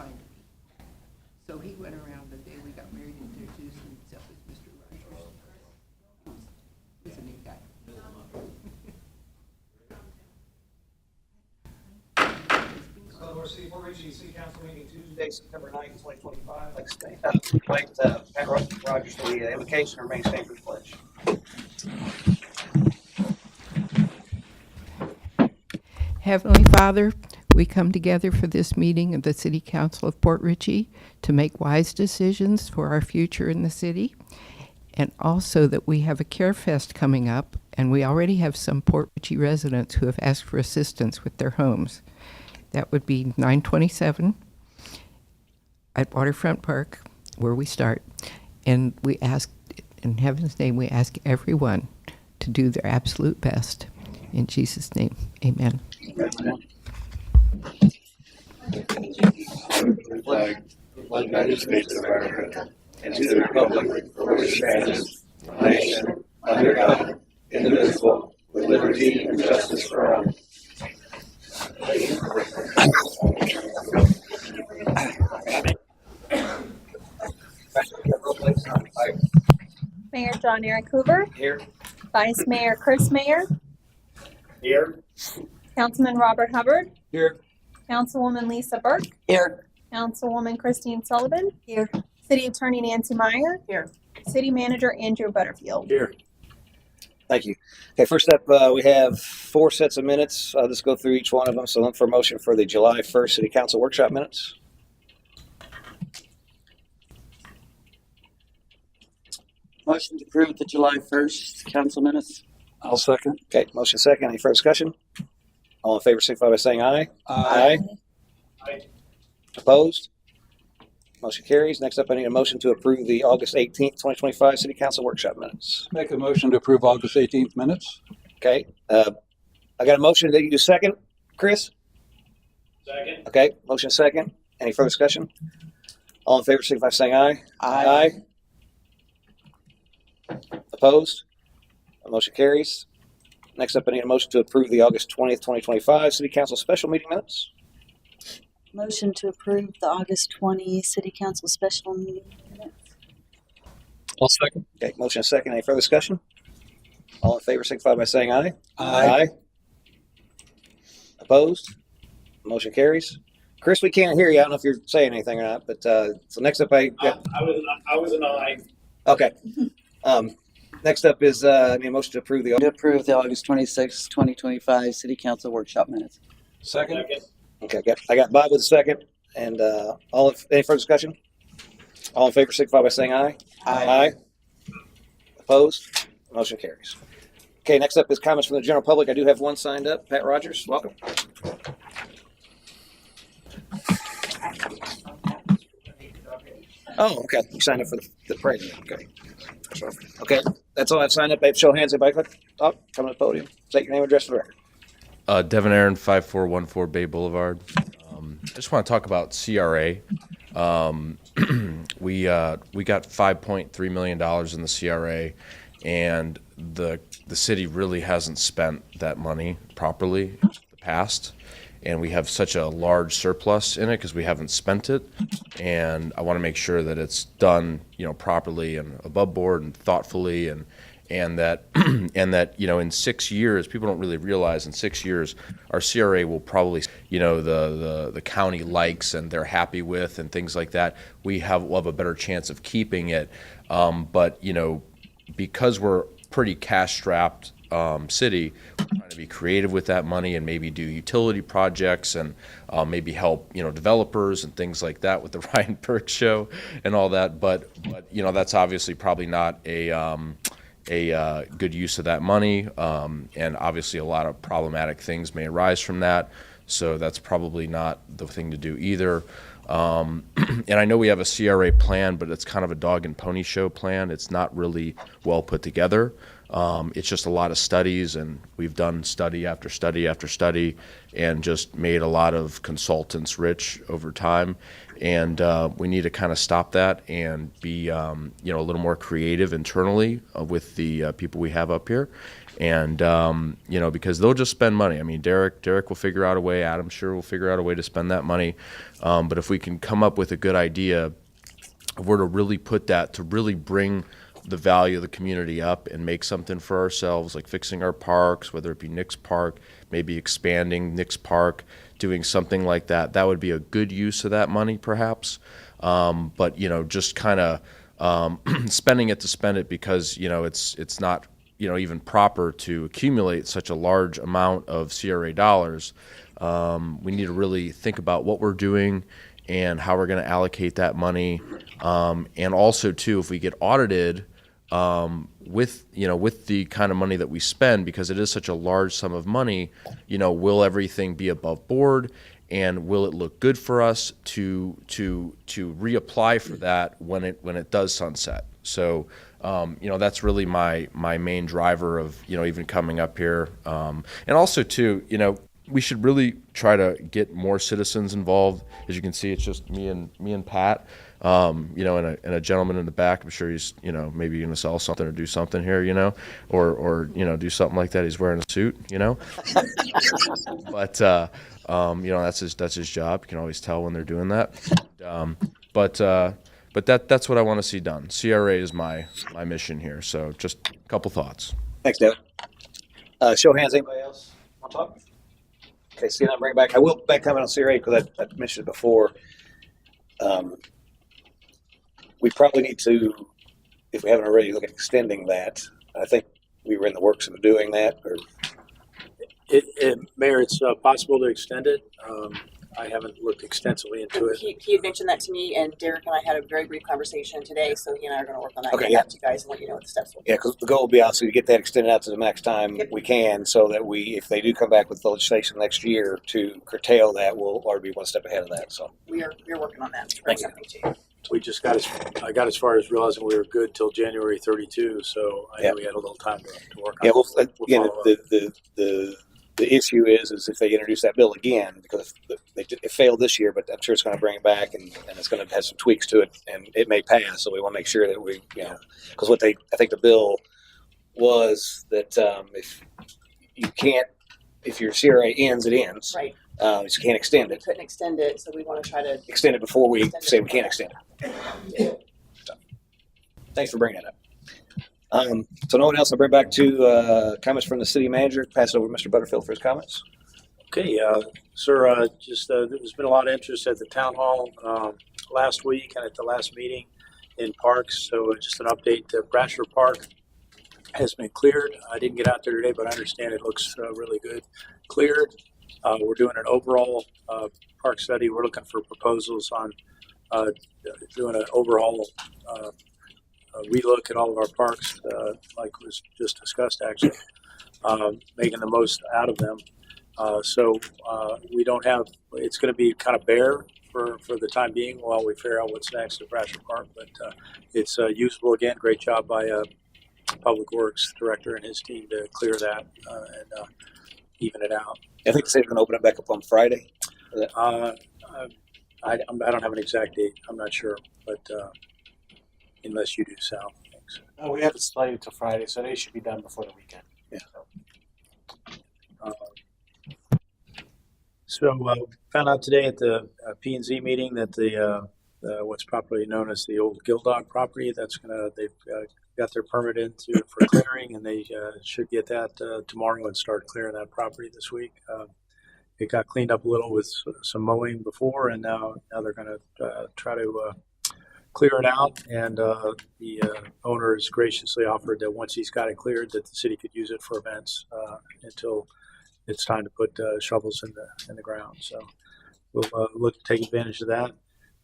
find me. So he went around the day we got married and introduced himself as Mr. Rogers. He was a neat guy. Fort Ritchie City Council meeting Tuesday, September 9th, 2025. I'd like to invite Pat Rogers for the invocation and remain standing for the pledge. Heavenly Father, we come together for this meeting of the City Council of Port Ritchie to make wise decisions for our future in the city, and also that we have a Care Fest coming up, and we already have some Port Ritchie residents who have asked for assistance with their homes. That would be 927 at Waterfront Park, where we start. And we ask, in heaven's name, we ask everyone to do their absolute best. In Jesus' name, amen. Flag of the United States of America, and to the republic for which it stands, one nation, under God, indivisible, with liberty and justice for all. Mayor John Eric Hoover. Here. Vice Mayor Chris Mayer. Here. Councilman Robert Hubbard. Here. Councilwoman Lisa Burke. Here. Councilwoman Christine Sullivan. Here. City Attorney Nancy Meyer. Here. City Manager Andrew Butterfield. Here. Thank you. Okay, first up, we have 4 sets of minutes. I'll just go through each one of them. So look for a motion for the July 1st City Council workshop minutes. Motion to approve the July 1st council minutes. I'll second. Okay, motion second. Any further discussion? All in favor, signify by saying aye. Aye. Opposed? Motion carries. Next up, I need a motion to approve the August 18th, 2025 City Council workshop minutes. Make a motion to approve August 18th minutes. Okay, I got a motion that you do second, Chris? Second. Okay, motion second. Any further discussion? All in favor, signify by saying aye. Aye. Opposed? Motion carries. Next up, I need a motion to approve the August 20th, 2025 City Council special meeting minutes. Motion to approve the August 20 City Council special meeting minutes. I'll second. Okay, motion second. Any further discussion? All in favor, signify by saying aye. Aye. Opposed? Motion carries. Chris, we can't hear you. I don't know if you're saying anything or not, but so next up, I was an aye. okay. Next up is I need a motion to approve the. To approve the August 26th, 2025 City Council workshop minutes. Second. Okay, I got Bob with a second, and any further discussion? All in favor, signify by saying aye. Aye. Opposed? Motion carries. Okay, next up is comments from the general public. I do have one signed up. Pat Rogers, welcome. Oh, okay. You signed up for the parade. Okay. Okay, that's all I've signed up. Show of hands. Anybody click up? Come to the podium. State your name and address for the record. Devin Aaron, 5414 Bay Boulevard. I just want to talk about CRA. We got $5.3 million in the CRA, and the city really hasn't spent that money properly in the past. And we have such a large surplus in it because we haven't spent it. And I want to make sure that it's done, properly and above board and thoughtfully, and that in 6 years, people don't really realize in 6 years our CRA will probably, the county likes and they're happy with and things like that. We'll have a better chance of keeping it. But because we're pretty cash strapped city, we're trying to be creative with that money and maybe do utility projects and maybe help developers and things like that with the Ryan Burke show and all that. But that's obviously probably not a good use of that money, and obviously a lot of problematic things may arise from that. So that's probably not the thing to do either. And I know we have a CRA plan, but it's kind of a dog and pony show plan. It's not really well put together. It's just a lot of studies, and we've done study after study after study and just made a lot of consultants rich over time. And we need to kind of stop that and be a little more creative internally with the people we have up here. And because they'll just spend money. I mean, Derek will figure out a way. Adam sure will figure out a way to spend that money. But if we can come up with a good idea, if we're to really put that to really bring the value of the community up and make something for ourselves, like fixing our parks, whether it be Nick's Park, maybe expanding Nick's Park, doing something like that, that would be a good use of that money, perhaps. But just kind of spending it to spend it, because it's not even proper to accumulate such a large amount of CRA dollars. We need to really think about what we're doing and how we're going to allocate that money. And also too, if we get audited with the kind of money that we spend, because it is such a large sum of money, will everything be above board, and will it look good for us to reapply for that when it does sunset? So that's really my main driver of even coming up here. And also too, we should really try to get more citizens involved. As you can see, it's just me and Pat, and a gentleman in the back. I'm sure he's, maybe going to sell something or do something here, or do something like that. He's wearing a suit, but, that's his job. You can always tell when they're doing that. But that's what I want to see done. CRA is my mission here. So just a couple thoughts. Thanks, David. Show of hands. Anybody else want to talk? Okay, see, I'm bring back. I will back comment on CRA because I mentioned it before. We probably need to, if we haven't already, look at extending that. I think we were in the works of doing that. Or Mayor, it's possible to extend it. I haven't looked extensively into it. He had mentioned that to me, and Derek and I had a very brief conversation today, so he and I are going to work on that. Okay, get back to you guys and let you know what the steps will be. yeah, because the goal will be obviously to get that extended out to the max time we can, so that if they do come back with legislation next year to curtail that, we'll already be one step ahead of that. So We're working on that to bring something to you. We just I got as far as realizing we were good till January 32, so I know we had a little time to work on yeah, it. well, We'll again, follow up. the issue is if they introduce that bill again, because it failed this year, but I'm sure it's going to bring it back, and it's going to have some tweaks to it, and it may pass. So we want to make sure that because I think the bill was that if your CRA ends, it ends. Right. So you can't extend We it. couldn't extend it, so we want to try to Extend it before we Extend it say we before can't that. extend it. So, thanks for bringing that up. So no one else. I'll bring back to comments from the city manager. Pass it over to Mr. Butterfield for his comments. Okay, sir, there's been a lot of interest at the town hall last week and at the last meeting in parks. So just an update, Bratcher Park has been cleared. I didn't get out there today, but I understand it looks really good. Cleared. We're doing an overall park study. We're looking for proposals on doing an overall relook at all of our parks, like was just discussed, actually, making the most out of them. So we don't have, it's going to be kind of bare for the time being while we figure out what's next at Bratcher Park, but it's usable again. Great job by Public Works Director and his team to clear that and even it out. I think the city's going to open it back up on Friday. I don't have an exact date. I'm not sure, but unless you do, Sal. Thanks. We have it slated to Friday, so they should be done before the weekend. Yeah. So found out today at the P&Z meeting that the what's properly known as the old Gildog property, they've got their permit for clearing, and they should get that tomorrow and start clearing that property this week. It got cleaned up a little with some mowing before, and now they're going to try to clear it out. And the owner has graciously offered that once he's got it cleared, that the city could use it for events until it's time to put shovels in the ground. So we'll look to take advantage of that.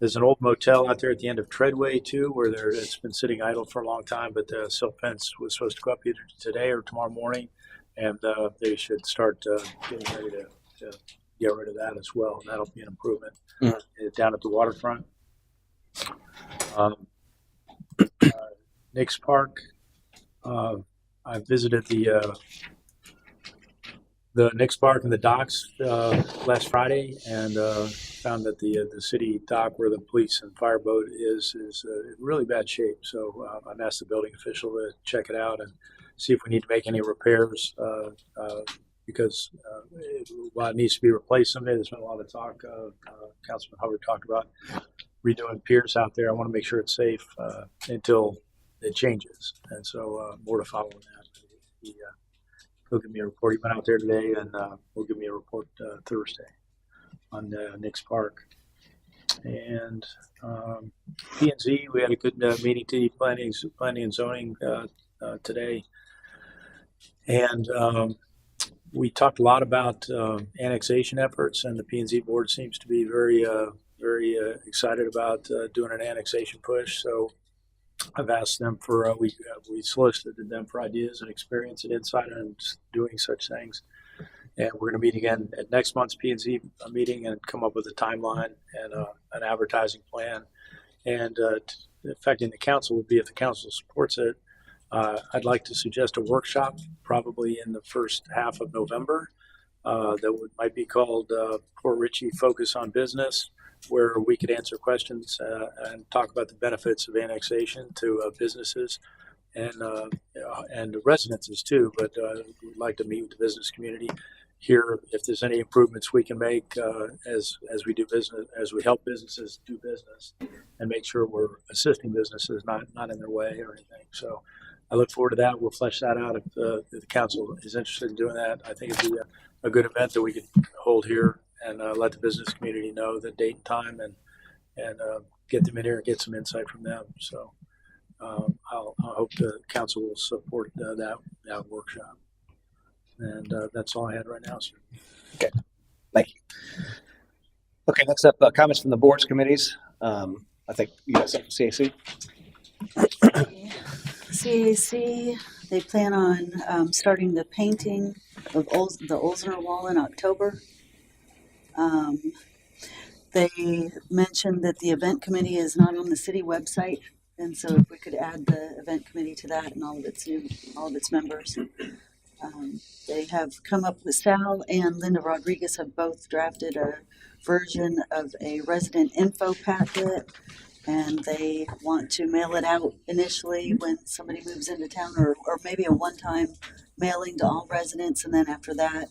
There's an old motel out there at the end of Treadway too, where it's been sitting idle for a long time, but the silt fence was supposed to go up either today or tomorrow morning, and they should start getting ready to get rid of that as well. That'll be an improvement down at the waterfront. Nick's Park. I visited the Nick's Park and the docks last Friday, and found that the city dock where the police and fire boat is in really bad shape. So I've asked the building official to check it out and see if we need to make any repairs because while it needs to be replaced someday, there's been a lot of talk. Councilman Hubbard talked about redoing piers out there. I want to make sure it's safe until it changes, and so more to follow on that. He'll give me a report. He went out there today, and will give me a report Thursday on Nick's Park. And P&Z, we had a good meeting today, planning and zoning today, and we talked a lot about annexation efforts, and the P&Z board seems to be very excited about doing an annexation push. So I've asked them for we solicited them for ideas and experience and insight on doing such things. And we're going to meet again at next month's P&Z meeting and come up with a timeline and an advertising plan. And affecting the council would be if the council supports it. I'd like to suggest a workshop probably in the first half of November that might be called Port Richey Focus on Business, where we could answer questions and talk about the benefits of annexation to businesses and residences too. But we'd like to meet with the business community, hear if there's any improvements we can make as we do business, as we help businesses do business, and make sure we're assisting businesses, not in their way or anything. So I look forward to that. We'll flesh that out if the council is interested in doing that. I think it'd be a good event that we could hold here and let the business community know the date and time and get them in here and get some insight from them. So I hope the council will support that workshop. And that's all I had right now, sir. Okay, thank you. Okay, next up, comments from the boards committees. I think you guys have CAC. CAC, they plan on starting the painting of the Olsner Wall in October. They mentioned that the event committee is not on the city website, and so if we could add the event committee to that and all of its members. They have come up with Sal and Linda Rodriguez have both drafted a version of a resident info packet, and they want to mail it out initially when somebody moves into town, or maybe a one-time mailing to all residents, and then after that,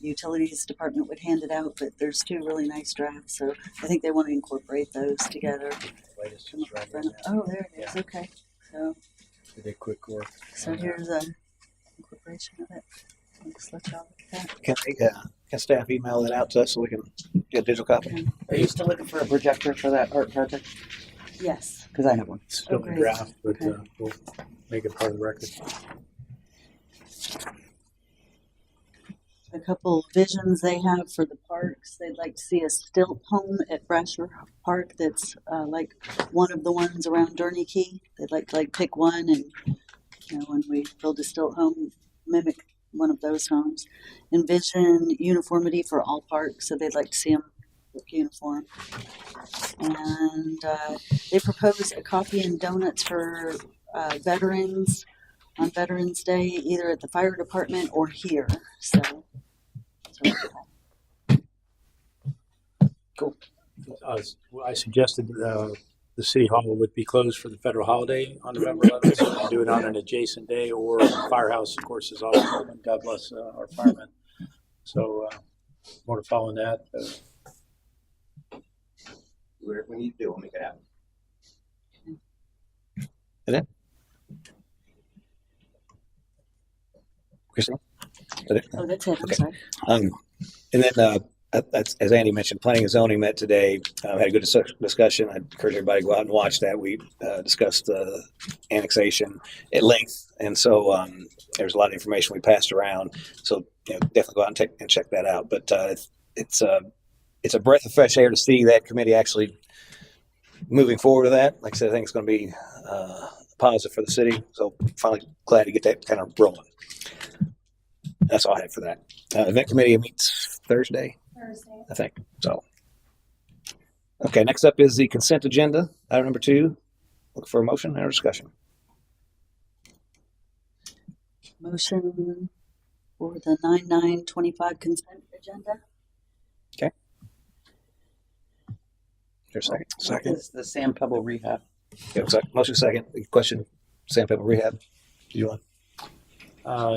utilities department would hand it out. But there's two really nice drafts, so I think they want to incorporate those together. Oh, there it is. Yeah. Okay, so We did quick work. So here's a incorporation of it. I'll just let y'all look at that. Can staff email that out to us so we can get a digital copy? Okay. Are you still looking for a projector for that art project? Yes. Because I have one. It's still Okay. in draft, but Okay. We'll make it part of the record. A couple visions they have for the parks. They'd like to see a stilt home at Brasher Park that's like one of the ones around Durney Key. They'd like to pick one and, when we build a stilt home, mimic one of those homes. Envision uniformity for all parks, so they'd like to see them look uniform. And they propose a coffee and donuts for veterans on Veterans Day, either at the fire department or here. So Cool. I suggested the city hall would be closed for the federal holiday on November 11th. So we can do it on an adjacent day, or the firehouse, of course, is always open. God bless our firemen. So more to follow on that. Whatever we need to do, we'll make it happen. Is it? Christine? Is it? oh, that's it. I'm Okay. sorry. And then, as Andy mentioned, planning and zoning met today. Had a good discussion. I encourage everybody to go out and watch that. We discussed annexation at length, and so there's a lot of information we passed around. So definitely go out and check that out. But it's a breath of fresh air to see that committee actually moving forward with that. Like I said, I think it's going to be positive for the city. So finally glad to get that kind of rolling. That's all I had for that. Event committee meets Thursday, I think. So, okay. Next up is the consent agenda. Item number 2. Look for a motion and a discussion. Motion for the 9/9/25 consent agenda. There's a second. Second. Is the Sam Pebble rehab. Okay, motion second. Question. Sam Pebble rehab. Do you want?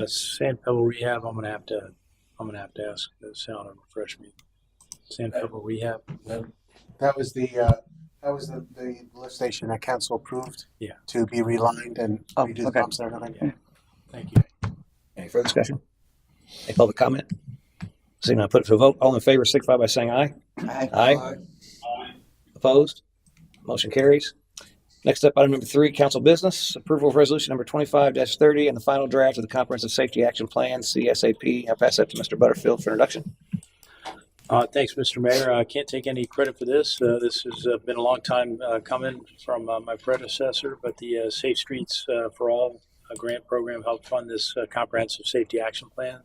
Sand Pebble Rehab. I'm gonna have to ask Sal to refresh me. Sand Pebble Rehab. That was the lift station that council approved. Yeah. To be relined and Oh, redo the okay. pumps and everything. Yeah. Thank you. Any further discussion? Any public comment? Seeing none, put it to a vote. All in favor, signify by saying aye. Aye. Opposed? Motion carries. Next up, item number 3, council business. Approval of resolution number 25-30 and the final draft of the Comprehensive Safety Action Plan, CSAP. I'll pass that to Mr. Butterfield for introduction. Thanks, Mr. Mayor. I can't take any credit for this. This has been a long time coming from my predecessor, but the Safe Streets for All grant program helped fund this comprehensive safety action plan.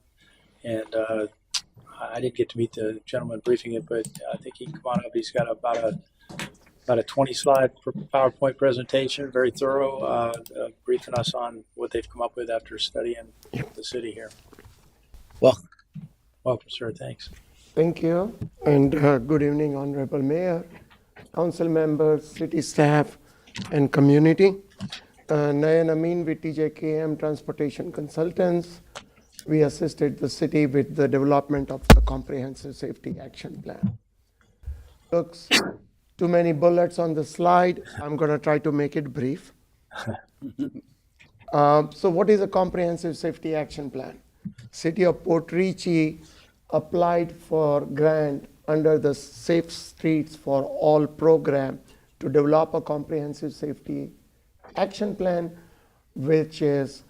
And I didn't get to meet the gentleman briefing it, but I think he can come on up. He's got about a 20-slide PowerPoint presentation, very thorough, briefing us on what they've come up with after studying the city here. Welcome. Welcome, sir. Thanks. Thank you, and good evening, Honorable Mayor, council members, city staff, and community. Nayan Amin with TJKM Transportation Consultants. We assisted the city with the development of the Comprehensive Safety Action Plan. Looks too many bullets on the slide. I'm going to try to make it brief. So what is a Comprehensive Safety Action Plan? City of Port Richey applied for grant under the Safe Streets for All program to develop a comprehensive safety action plan, which is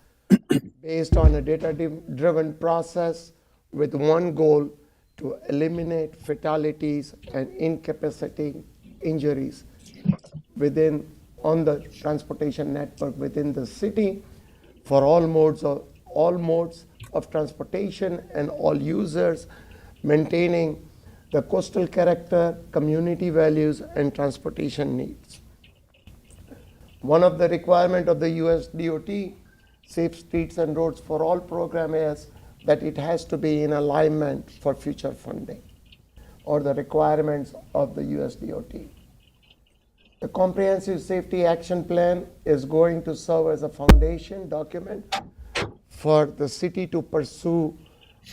based on a data-driven process with one goal: to eliminate fatalities and incapacitating injuries on the transportation network within the city for all modes of transportation and all users, maintaining the coastal character, community values, and transportation needs. One of the requirements of the US DOT Safe Streets and Roads for All program is that it has to be in alignment for future funding or the requirements of the US DOT. The Comprehensive Safety Action Plan is going to serve as a foundation document for the city to pursue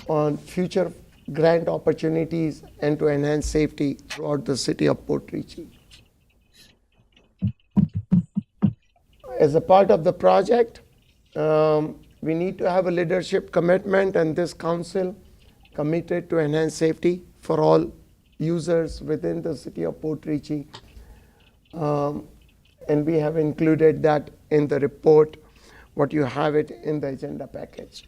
on future grant opportunities and to enhance safety throughout the city of Port Richey. As a part of the project, we need to have a leadership commitment, and this council committed to enhance safety for all users within the city of Port Richey. And we have included that in the report, what you have it in the agenda package.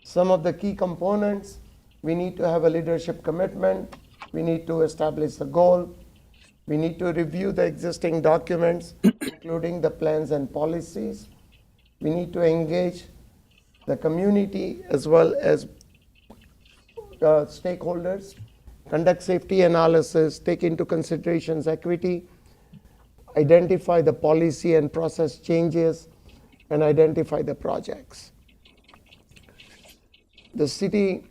Some of the key components: we need to have a leadership commitment, we need to establish a goal, we need to review the existing documents, including the plans and policies. We need to engage the community as well as stakeholders, conduct safety analysis, take into considerations equity, identify the policy and process changes, and identify the projects. The city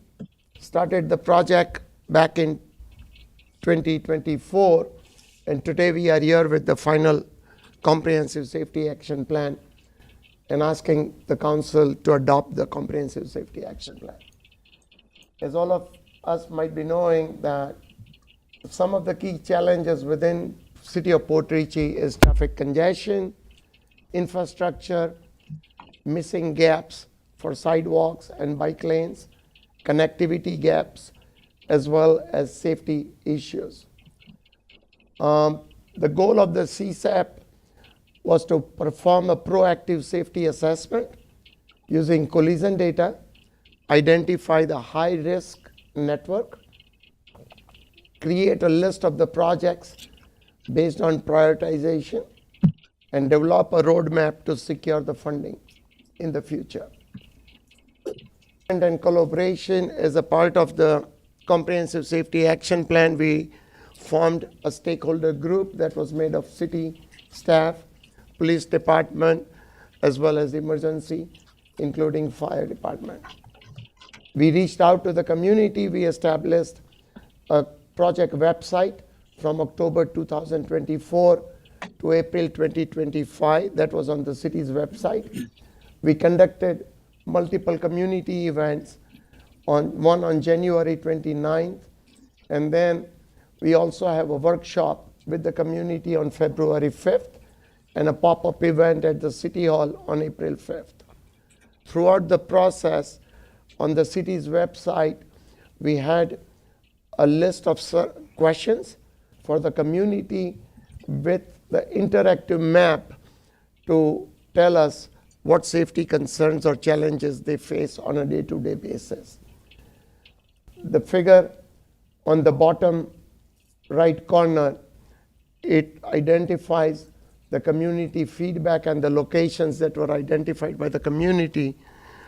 started the project back in 2024, and today we are here with the final Comprehensive Safety Action Plan and asking the council to adopt the Comprehensive Safety Action Plan. As all of us might be knowing, that some of the key challenges within city of Port Richey is traffic congestion, infrastructure, missing gaps for sidewalks and bike lanes, connectivity gaps, as well as safety issues. The goal of the CSAP was to perform a proactive safety assessment using collision data, identify the high-risk network, create a list of the projects based on prioritization, and develop a roadmap to secure the funding in the future. And collaboration as a part of the Comprehensive Safety Action Plan, we formed a stakeholder group that was made of city staff, police department, as well as emergency, including fire department. We reached out to the community. We established a project website from October 2024 to April 2025 that was on the city's website. We conducted multiple community events, one on January 29th, and then we also have a workshop with the community on February 5th and a pop-up event at the City Hall on April 5th. Throughout the process, on the city's website, we had a list of questions for the community with the interactive map to tell us what safety concerns or challenges they face on a day-to-day basis. The figure on the bottom right corner, it identifies the community feedback and the locations that were identified by the community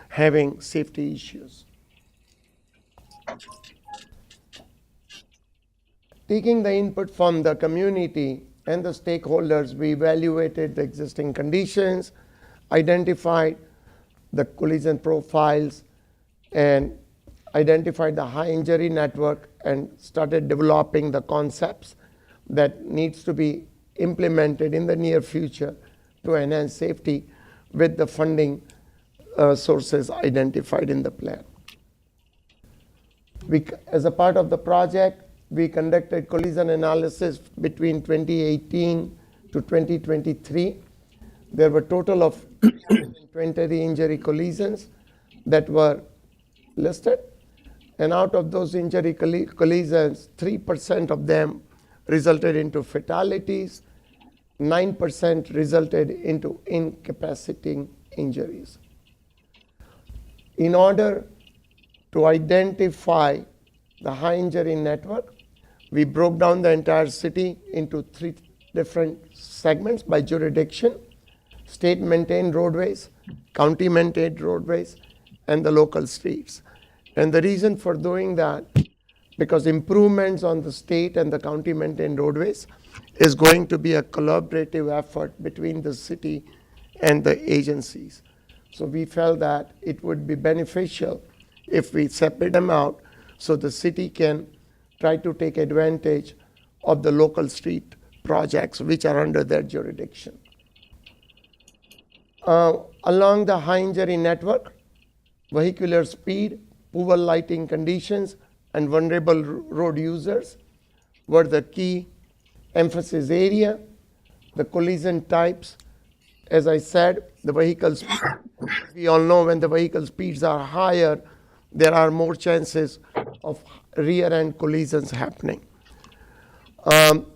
having safety issues. Taking the input from the community and the stakeholders, we evaluated the existing conditions, identified the collision profiles, and identified the high injury network and started developing the concepts that needs to be implemented in the near future to enhance safety with the funding sources identified in the plan. As a part of the project, we conducted collision analysis between 2018 to 2023. There were a total of 20 injury collisions that were listed. And out of those injury collisions, 3% of them resulted into fatalities, 9% resulted into incapacitating injuries. In order to identify the high injury network, we broke down the entire city into 3 different segments by jurisdiction: state maintained roadways, county maintained roadways, and the local streets. And the reason for doing that, because improvements on the state and the county maintained roadways is going to be a collaborative effort between the city and the agencies. So we felt that it would be beneficial if we separate them out so the city can try to take advantage of the local street projects which are under their jurisdiction. Along the high injury network, vehicular speed, poor lighting conditions, and vulnerable road users were the key emphasis area. The collision types, as I said, the vehicles, we all know when the vehicle speeds are higher, there are more chances of rear end collisions happening.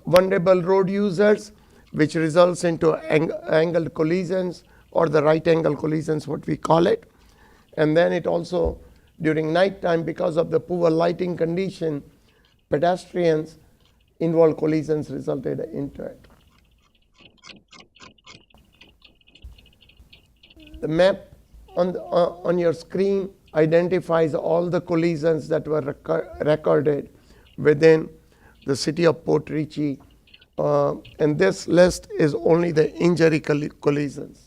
Vulnerable road users, which results into angled collisions or the right angle collisions, what we call it. And then it also, during nighttime, because of the poor lighting condition, pedestrians involved collisions resulted into it. The map on your screen identifies all the collisions that were recorded within the city of Port Richey, and this list is only the injury collisions.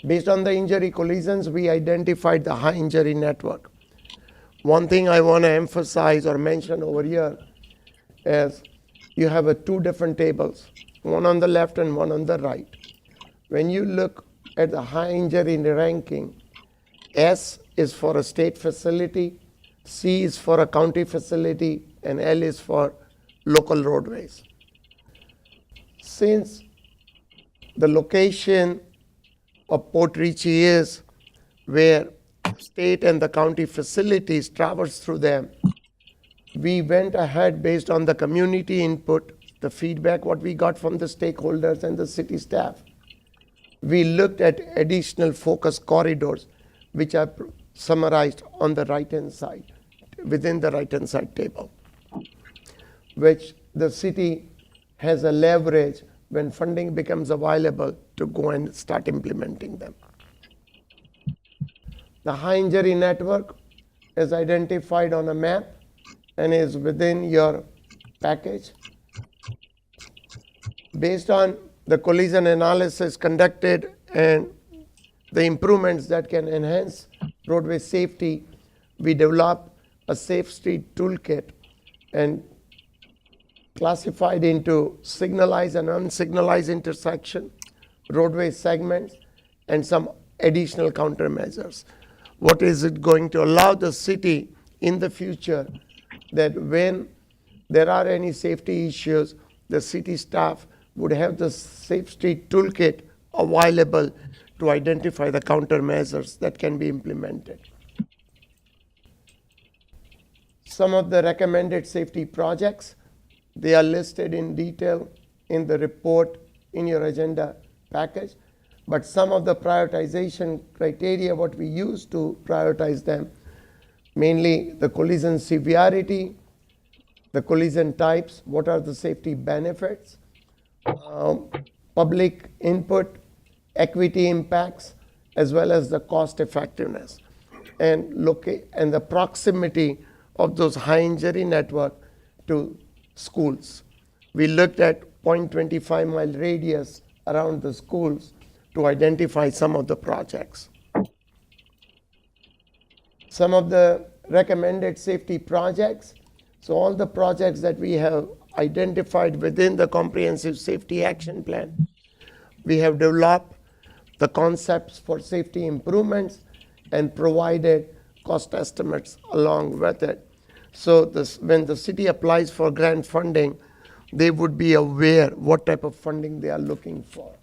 Based on the injury collisions, we identified the high injury network. One thing I want to emphasize or mention over here is you have 2 different tables, one on the left and one on the right. When you look at the high injury ranking, S is for a state facility, C is for a county facility, and L is for local roadways. Since the location of Port Richey is where state and the county facilities traverse through them, we went ahead based on the community input, the feedback what we got from the stakeholders and the city staff. We looked at additional focus corridors, which are summarized on the right-hand side, within the right-hand side table, which the city has a leverage when funding becomes available to go and start implementing them. The high injury network is identified on a map and is within your package. Based on the collision analysis conducted and the improvements that can enhance roadway safety, we developed a safe street toolkit and classified into signalized and unsignalized intersection, roadway segments, and some additional countermeasures. What is it going to allow the city in the future that when there are any safety issues, the city staff would have the Safe Street Toolkit available to identify the countermeasures that can be implemented. Some of the recommended safety projects, they are listed in detail in the report in your agenda package, but some of the prioritization criteria, what we use to prioritize them, mainly the collision severity, the collision types, what are the safety benefits, public input, equity impacts, as well as the cost effectiveness, and the proximity of those high injury network to schools. We looked at 0.25 mile radius around the schools to identify some of the projects. Some of the recommended safety projects, so all the projects that we have identified within the Comprehensive Safety Action Plan, we have developed the concepts for safety improvements and provided cost estimates along with it. So when the city applies for grant funding, they would be aware what type of funding they are looking for.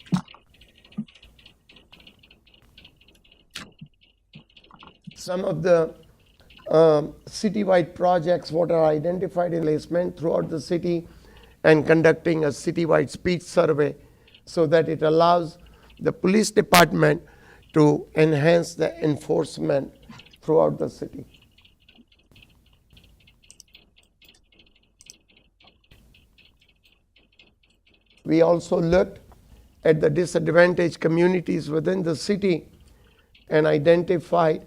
Some of the citywide projects what are identified in placement throughout the city and conducting a citywide speed survey so that it allows the police department to enhance the enforcement throughout the city. We also looked at the disadvantaged communities within the city and identified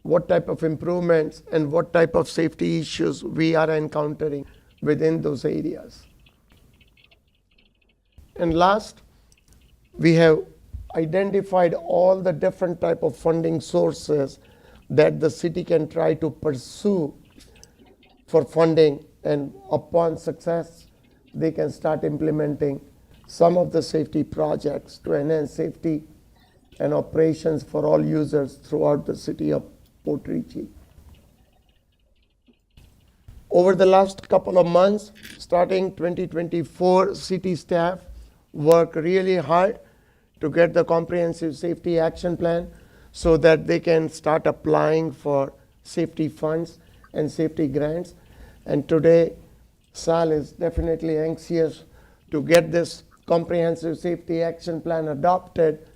what type of improvements and what type of safety issues we are encountering within those areas. And last, we have identified all the different type of funding sources that the city can try to pursue for funding, and upon success, they can start implementing some of the safety projects to enhance safety and operations for all users throughout the city of Port Richey. Over the last couple of months, starting 2024, city staff work really hard to get the Comprehensive Safety Action Plan so that they can start applying for safety funds and safety grants. And today, Sal is definitely anxious to get this Comprehensive Safety Action Plan adopted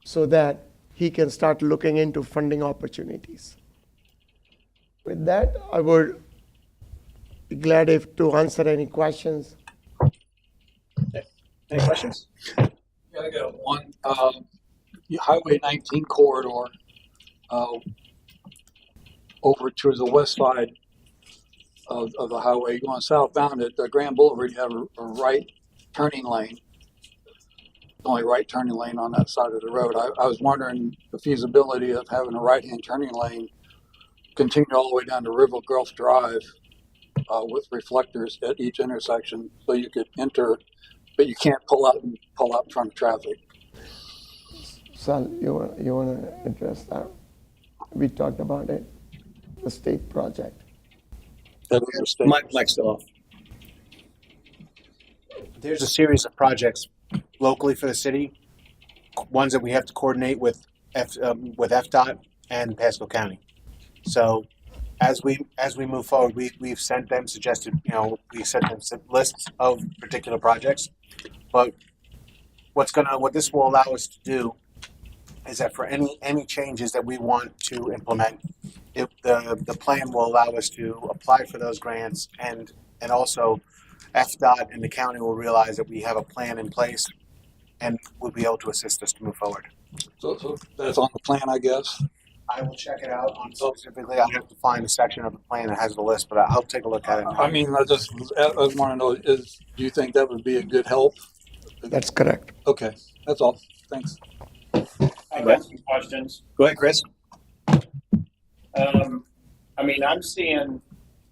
so that he can start looking into funding opportunities. With that, I would be glad to answer any questions. Any questions? Yeah, I got one. Highway 19 corridor over to the west side of the highway going southbound at Grand Boulevard. You have a right turning lane. Only right turning lane on that side of the road. I was wondering the feasibility of having a right-hand turning lane continue all the way down to River Gulf Drive with reflectors at each intersection, so you could enter, but you can't pull out in front of traffic. Sal, you want to address that? We talked about it, the state project. That was a state. Mike's still off. There's a series of projects locally for the city, ones that we have to coordinate with FDOT and Pasco County. So as we move forward, we've sent them suggested, we sent them lists of particular projects. But what this will allow us to do is that for any changes that we want to implement, the plan will allow us to apply for those grants, and also FDOT and the county will realize that we have a plan in place and will be able to assist us to move forward. So that's on the plan, I guess. I will check it out on specifically. I'll have to find a section of the plan that has the list, but I'll take a look at it now. I mean, I want to know, do you think that would be a good help? That's correct. Okay, that's all. Thanks. I got some questions. Go ahead, Chris. I'm seeing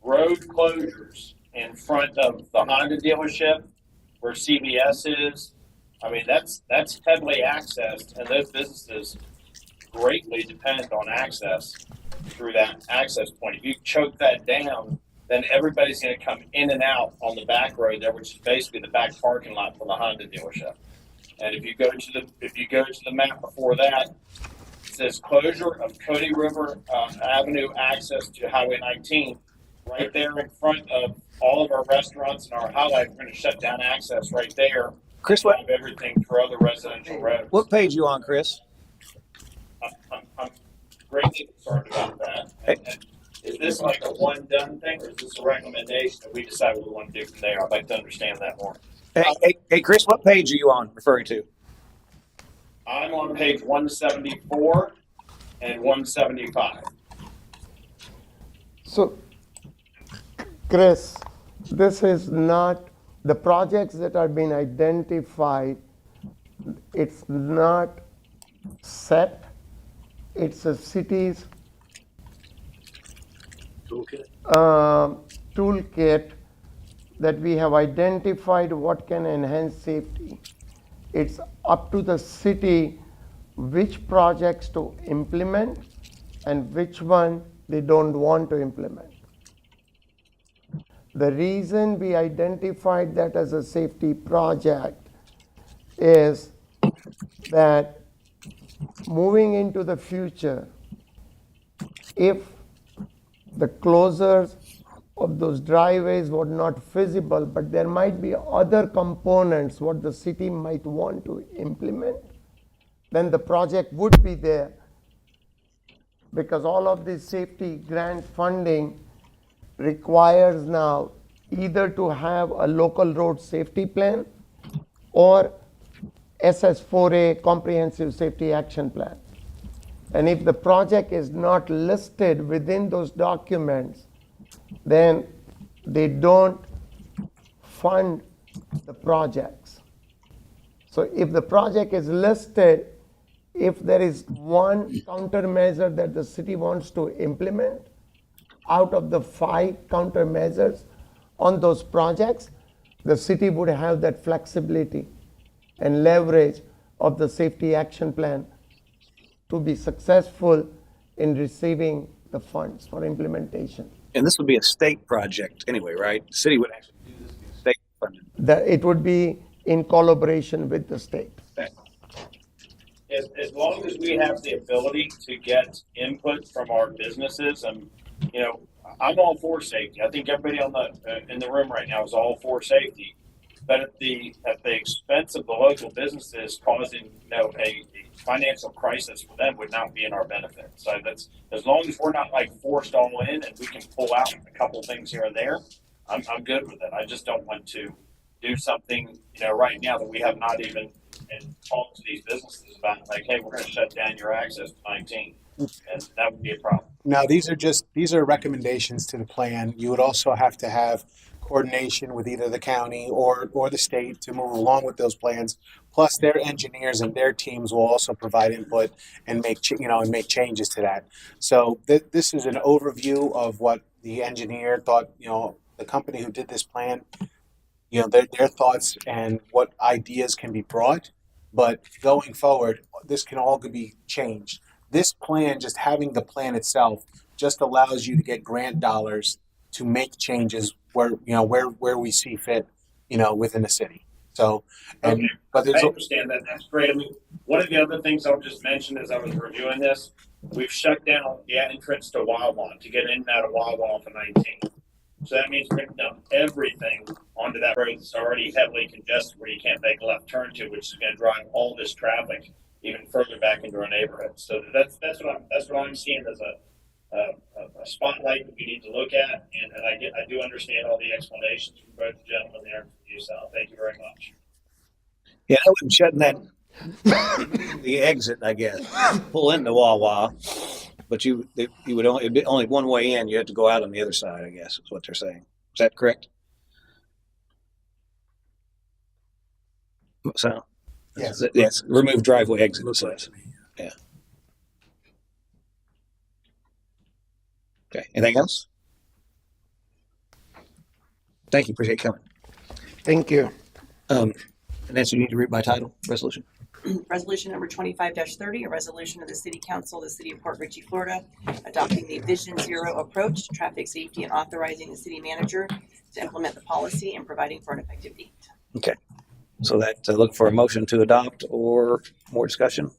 road closures in front of the Honda dealership where CVS is, I mean, that's heavily accessed, and those businesses greatly depend on access through that access point. If you choke that down, then everybody's going to come in and out on the back road there, which is basically the back parking lot for the Honda dealership. And if you go to the map before that, it says closure of Cody River Avenue access to Highway 19. Right there in front of all of our restaurants and our highlight, we're going to shut down access right there. Chris, what Have everything through other residential roads. what page you on, Chris? I'm greatly concerned about that. And is this like a one done thing, or is this a recommendation that we decide what we want to do from there? I'd like to understand that more. Hey, Chris, what page are you on referring to? I'm on page 174 and 175. So, Chris, this is not the projects that are being identified. It's not set. It's a city's toolkit that we have identified what can enhance safety. It's up to the city which projects to implement and which one they don't want to implement. The reason we identified that as a safety project is that moving into the future, if the closures of those driveways were not feasible, but there might be other components what the city might want to implement, then the project would be there. Because all of this safety grant funding requires now either to have a local road safety plan or SS4A comprehensive safety action plan. And if the project is not listed within those documents, then they don't fund the projects. So if the project is listed, if there is one countermeasure that the city wants to implement out of the 5 countermeasures on those projects, the city would have that flexibility and leverage of the safety action plan to be successful in receiving the funds for implementation. And this would be a state project anyway, right? The city would actually do this, be state funded. That it would be in collaboration with the state. As long as we have the ability to get input from our businesses, and I'm all for safety. I think everybody in the room right now is all for safety, but at the expense of the local businesses causing a financial crisis for them would not be in our benefit. So that's, as long as we're not like forced all in and we can pull out a couple things here and there, I'm good with it. I just don't want to do something right now that we have not even talked to these businesses about, like, hey, we're going to shut down your access to 19, and that would be a problem. Now, these are recommendations to the plan. You would also have to have coordination with either the county or the state to move along with those plans. Plus, their engineers and their teams will also provide input and make changes to that. So this is an overview of what the engineer thought. The company who did this plan, their thoughts and what ideas can be brought. But going forward, this can all be changed. This plan, just having the plan itself, just allows you to get grant dollars to make changes where we see fit, within the city. So, but I understand that. That's great. I mean, one of the other things I'll just mention as I was reviewing this, we've shut down the entrance to Wawa to get in and out of Wawa for 19. So that means we're going to dump everything onto that road that's already heavily congested, where you can't make a left turn to, which is going to drive all this traffic even further back into our neighborhood. So that's what I'm seeing as a spotlight that we need to look at, and I do understand all the explanations from both the gentlemen there and from you, so thank you very much. Yeah, I wouldn't shutting the exit, I guess. Pull into Wawa, but you would it'd be only one way in. You have to go out on the other side, I guess, is what they're saying. Is that correct? So, yes, remove driveway exit, it says. Yeah. Okay, anything else? Thank you, appreciate you coming. Thank you. Nancy, you need to read by title, resolution. Resolution number 25-30, a resolution of the City Council of the City of Port Richey, Florida, adopting the Vision Zero approach to traffic safety and authorizing the city manager to implement the policy and providing for an effective date. Okay. So that look for a motion to adopt or more discussion.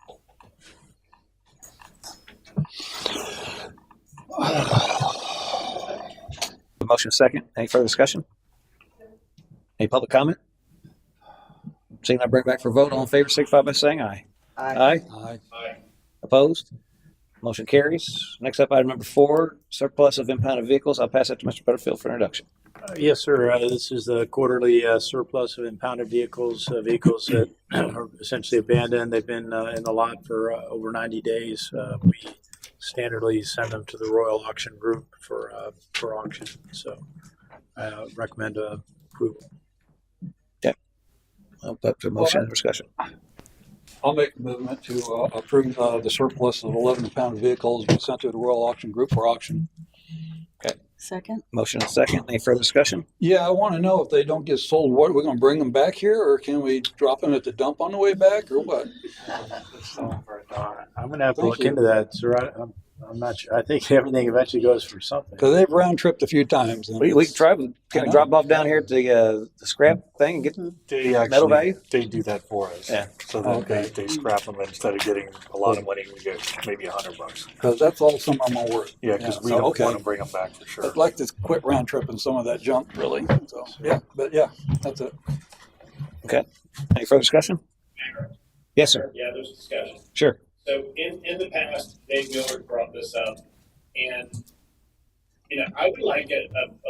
The motion second. Any further discussion? Any public comment? Seeing that, bring it back for a vote. All in favor, signify by saying aye. Aye. Aye. Opposed? Motion carries. Next up, item number 4, surplus of impounded vehicles. I'll pass that to Mr. Butterfield for introduction. Yes, sir. This is the quarterly surplus of impounded vehicles, vehicles that are essentially abandoned. They've been in the lot for over 90 days. We standardly send them to the Royal Auction Group for auction. So I recommend approval. I'll put to motion and discussion. I'll make a movement to approve the surplus of 11 impounded vehicles be sent to the Royal Auction Group for auction. Second? Motion and second. Any further discussion? Yeah, I want to know if they don't get sold, what, we're going to bring them back here, or can we drop them at the dump on the way back, or what? I'm going to have to Thank look you. into that, sir. I'm not sure. I think everything eventually goes for something. Because they've round tripped a few times. and We it's- can try. Can I we know. drop off down here at the scrap thing and get They metal value? they do that for us. Yeah. So that they scrap them, and instead of getting a lot of money, we get maybe $100. Because that's all some of them are worth. Yeah, because we so, don't okay. want to bring them back for sure. I'd like to quit round tripping some of that junk, really. So, yeah, but yeah, that's it. Okay. Any further discussion? Yes, sir. Yeah, there's discussion. Sure. So in the past, Dave Miller brought this up, and I would like a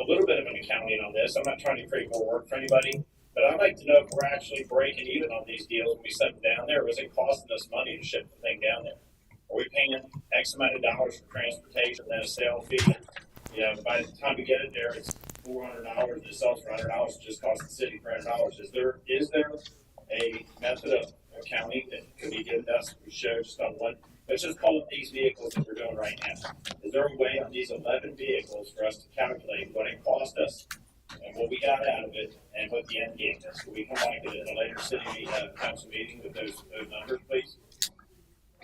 little bit of an accounting on this. I'm not trying to create more work for anybody, but I'd like to know if we're actually breaking even on these deals when we send them down there, or is it costing us money to ship the thing down there? Are we paying X amount of dollars for transportation, then a sale fee? By the time we get it there, it's $400. It sells for $100. It just costs the city $300. Is there a method of accounting that could be given to us to show just on one? Let's just call it these vehicles that we're doing right now. Is there a way on these 11 vehicles for us to calculate what it cost us and what we got out of it and what the end game is? Can we come back at a later city council meeting with those numbers, please?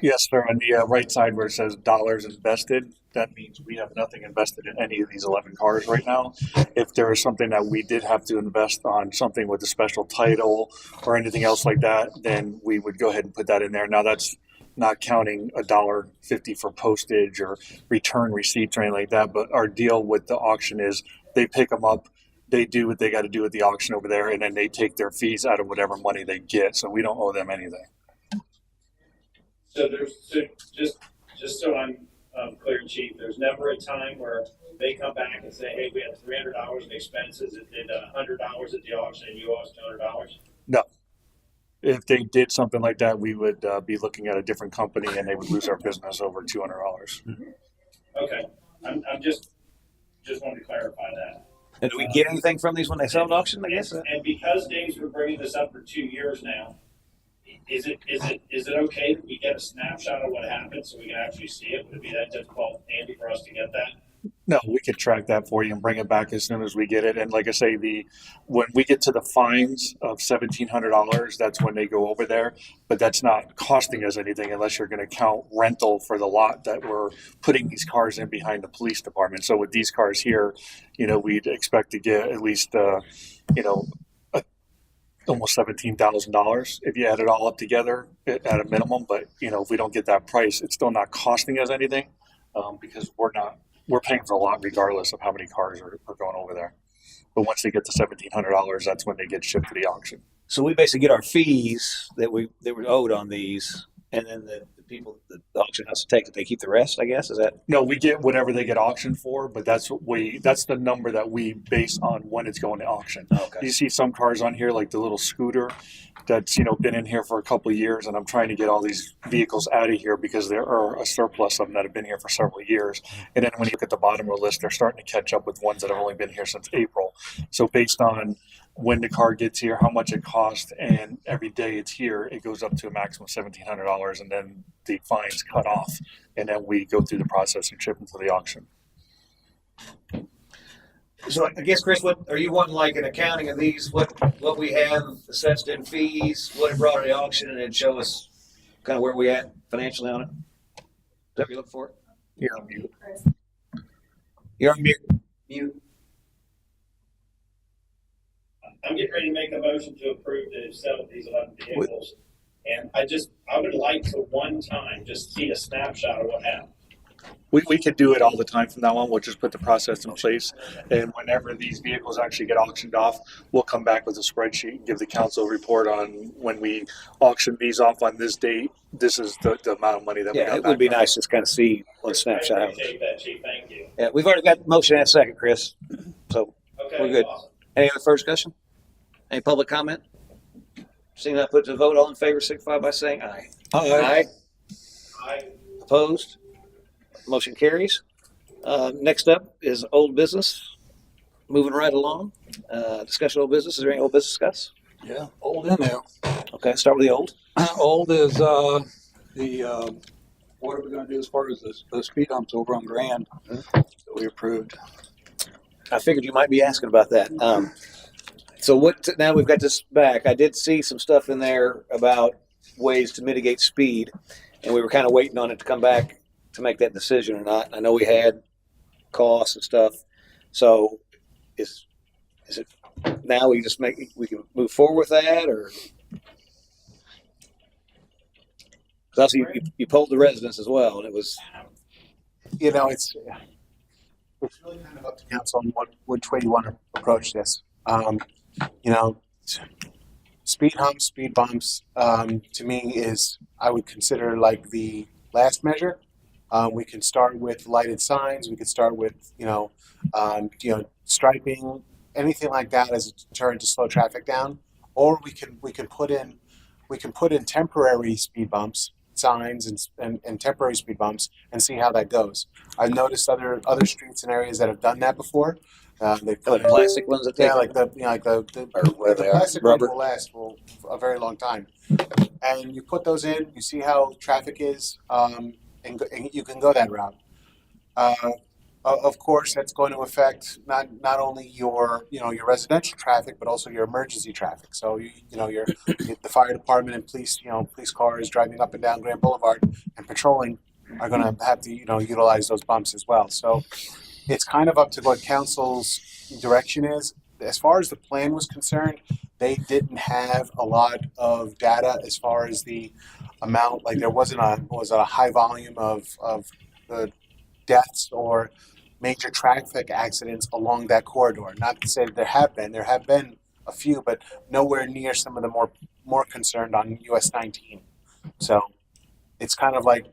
Yes, sir. On the right side where it says dollars invested, that means we have nothing invested in any of these 11 cars right now. If there is something that we did have to invest on, something with a special title or anything else like that, then we would go ahead and put that in there. Now that's not counting $1.50 for postage or return receipts or anything like that. But our deal with the auction is they pick them up, they do what they got to do at the auction over there, and then they take their fees out of whatever money they get. So we don't owe them anything. So just so I'm clear, Chief, there's never a time where they come back and say, hey, we had $300 in expenses, it did $100 at the auction, and you owe us $200? No. If they did something like that, we would be looking at a different company and they would lose our business over $200. Okay, I'm just wanted to clarify that. And do we get anything from these when they sell at auction? I guess. And because Dave's been bringing this up for 2 years now, is it okay that we get a snapshot of what happened so we can actually see it? Would it be that difficult, Andy, for us to get that? No, we could track that for you and bring it back as soon as we get it. And like I say, when we get to the fines of $1,700, that's when they go over there. But that's not costing us anything unless you're going to count rental for the lot that we're putting these cars in behind the police department. So with these cars here, we'd expect to get at least, almost $17,000 if you add it all up together at a minimum. But if we don't get that price, it's still not costing us anything because we're paying for a lot regardless of how many cars are going over there. But once they get to $1,700, that's when they get shipped to the auction. So we basically get our fees that were owed on these, and then the people, the auction house takes it. They keep the rest, I guess. Is that? No, we get whatever they get auctioned for, but that's the number that we base on when it's going to auction. Oh, okay. You see some cars on here, like the little scooter that's, been in here for a couple of years, and I'm trying to get all these vehicles out of here because there are a surplus of them that have been here for several years. And then when you look at the bottom of the list, they're starting to catch up with ones that have only been here since April. So based on when the car gets here, how much it costs, and every day it's here, it goes up to a maximum of $1,700, and then the fines cut off, and then we go through the process and ship them to the auction. So I guess, Chris, what are you wanting, like an accounting of these? What we have assessed in fees, what it brought to the auction, and then show us kind of where we at financially on it. Is that what you're looking for? You're on mute. You're on mute. Mute. I'm getting ready to make a motion to approve the sale of these 11 vehicles. And I would like to one time just see a snapshot of what happened. We could do it all the time from now on. We'll just put the process in place. And whenever these vehicles actually get auctioned off, we'll come back with a spreadsheet and give the council a report on when we auction these off on this date. This is the amount of money that we got Yeah, it back would be from nice to just kind of see one snapshot. I of it. appreciate that, Chief. Thank you. Yeah, we've already got the motion and a second, Chris. So Okay, we're good. awesome. Any other further discussion? Any public comment? Seeing that, put to the vote. All in favor, signify by saying aye. Aye. I Opposed? Motion carries. Next up is old business. Moving right along. Discussion of old business. Is there any old business to discuss? Yeah, old in there. Okay, start with the old. Old is what are we going to do as far as the speed humps over on Grand that we approved? I figured you might be asking about that. So now we've got this back. I did see some stuff in there about ways to mitigate speed, and we were kind of waiting on it to come back to make that decision or not. I know we had costs and stuff. So is it now we can move forward with that, or? Because also you polled the residents as well, and it was. It's really kind of up to council on which way you want to approach this. Speed humps, speed bumps, to me is, I would consider like the last measure. We can start with lighted signs. We could start with, striping, anything like that as a deterrent to slow traffic down. Or we can put in temporary speed bumps, signs and temporary speed bumps, and see how that goes. I've noticed other streets and areas that have done that before. The plastic ones that take the plastic rubber will last for a very long time. And you put those in, you see how traffic is, and you can go that route. Of course, that's going to affect not only your residential traffic, but also your emergency traffic. So the fire department and police cars driving up and down Grand Boulevard and patrolling are going to have to utilize those bumps as well. So it's kind of up to what council's direction is. As far as the plan was concerned, they didn't have a lot of data as far as the amount. Like there wasn't a high volume of the deaths or major traffic accidents along that corridor. Not to say that there have been a few, but nowhere near some of the more concerned on US 19. So it's kind of like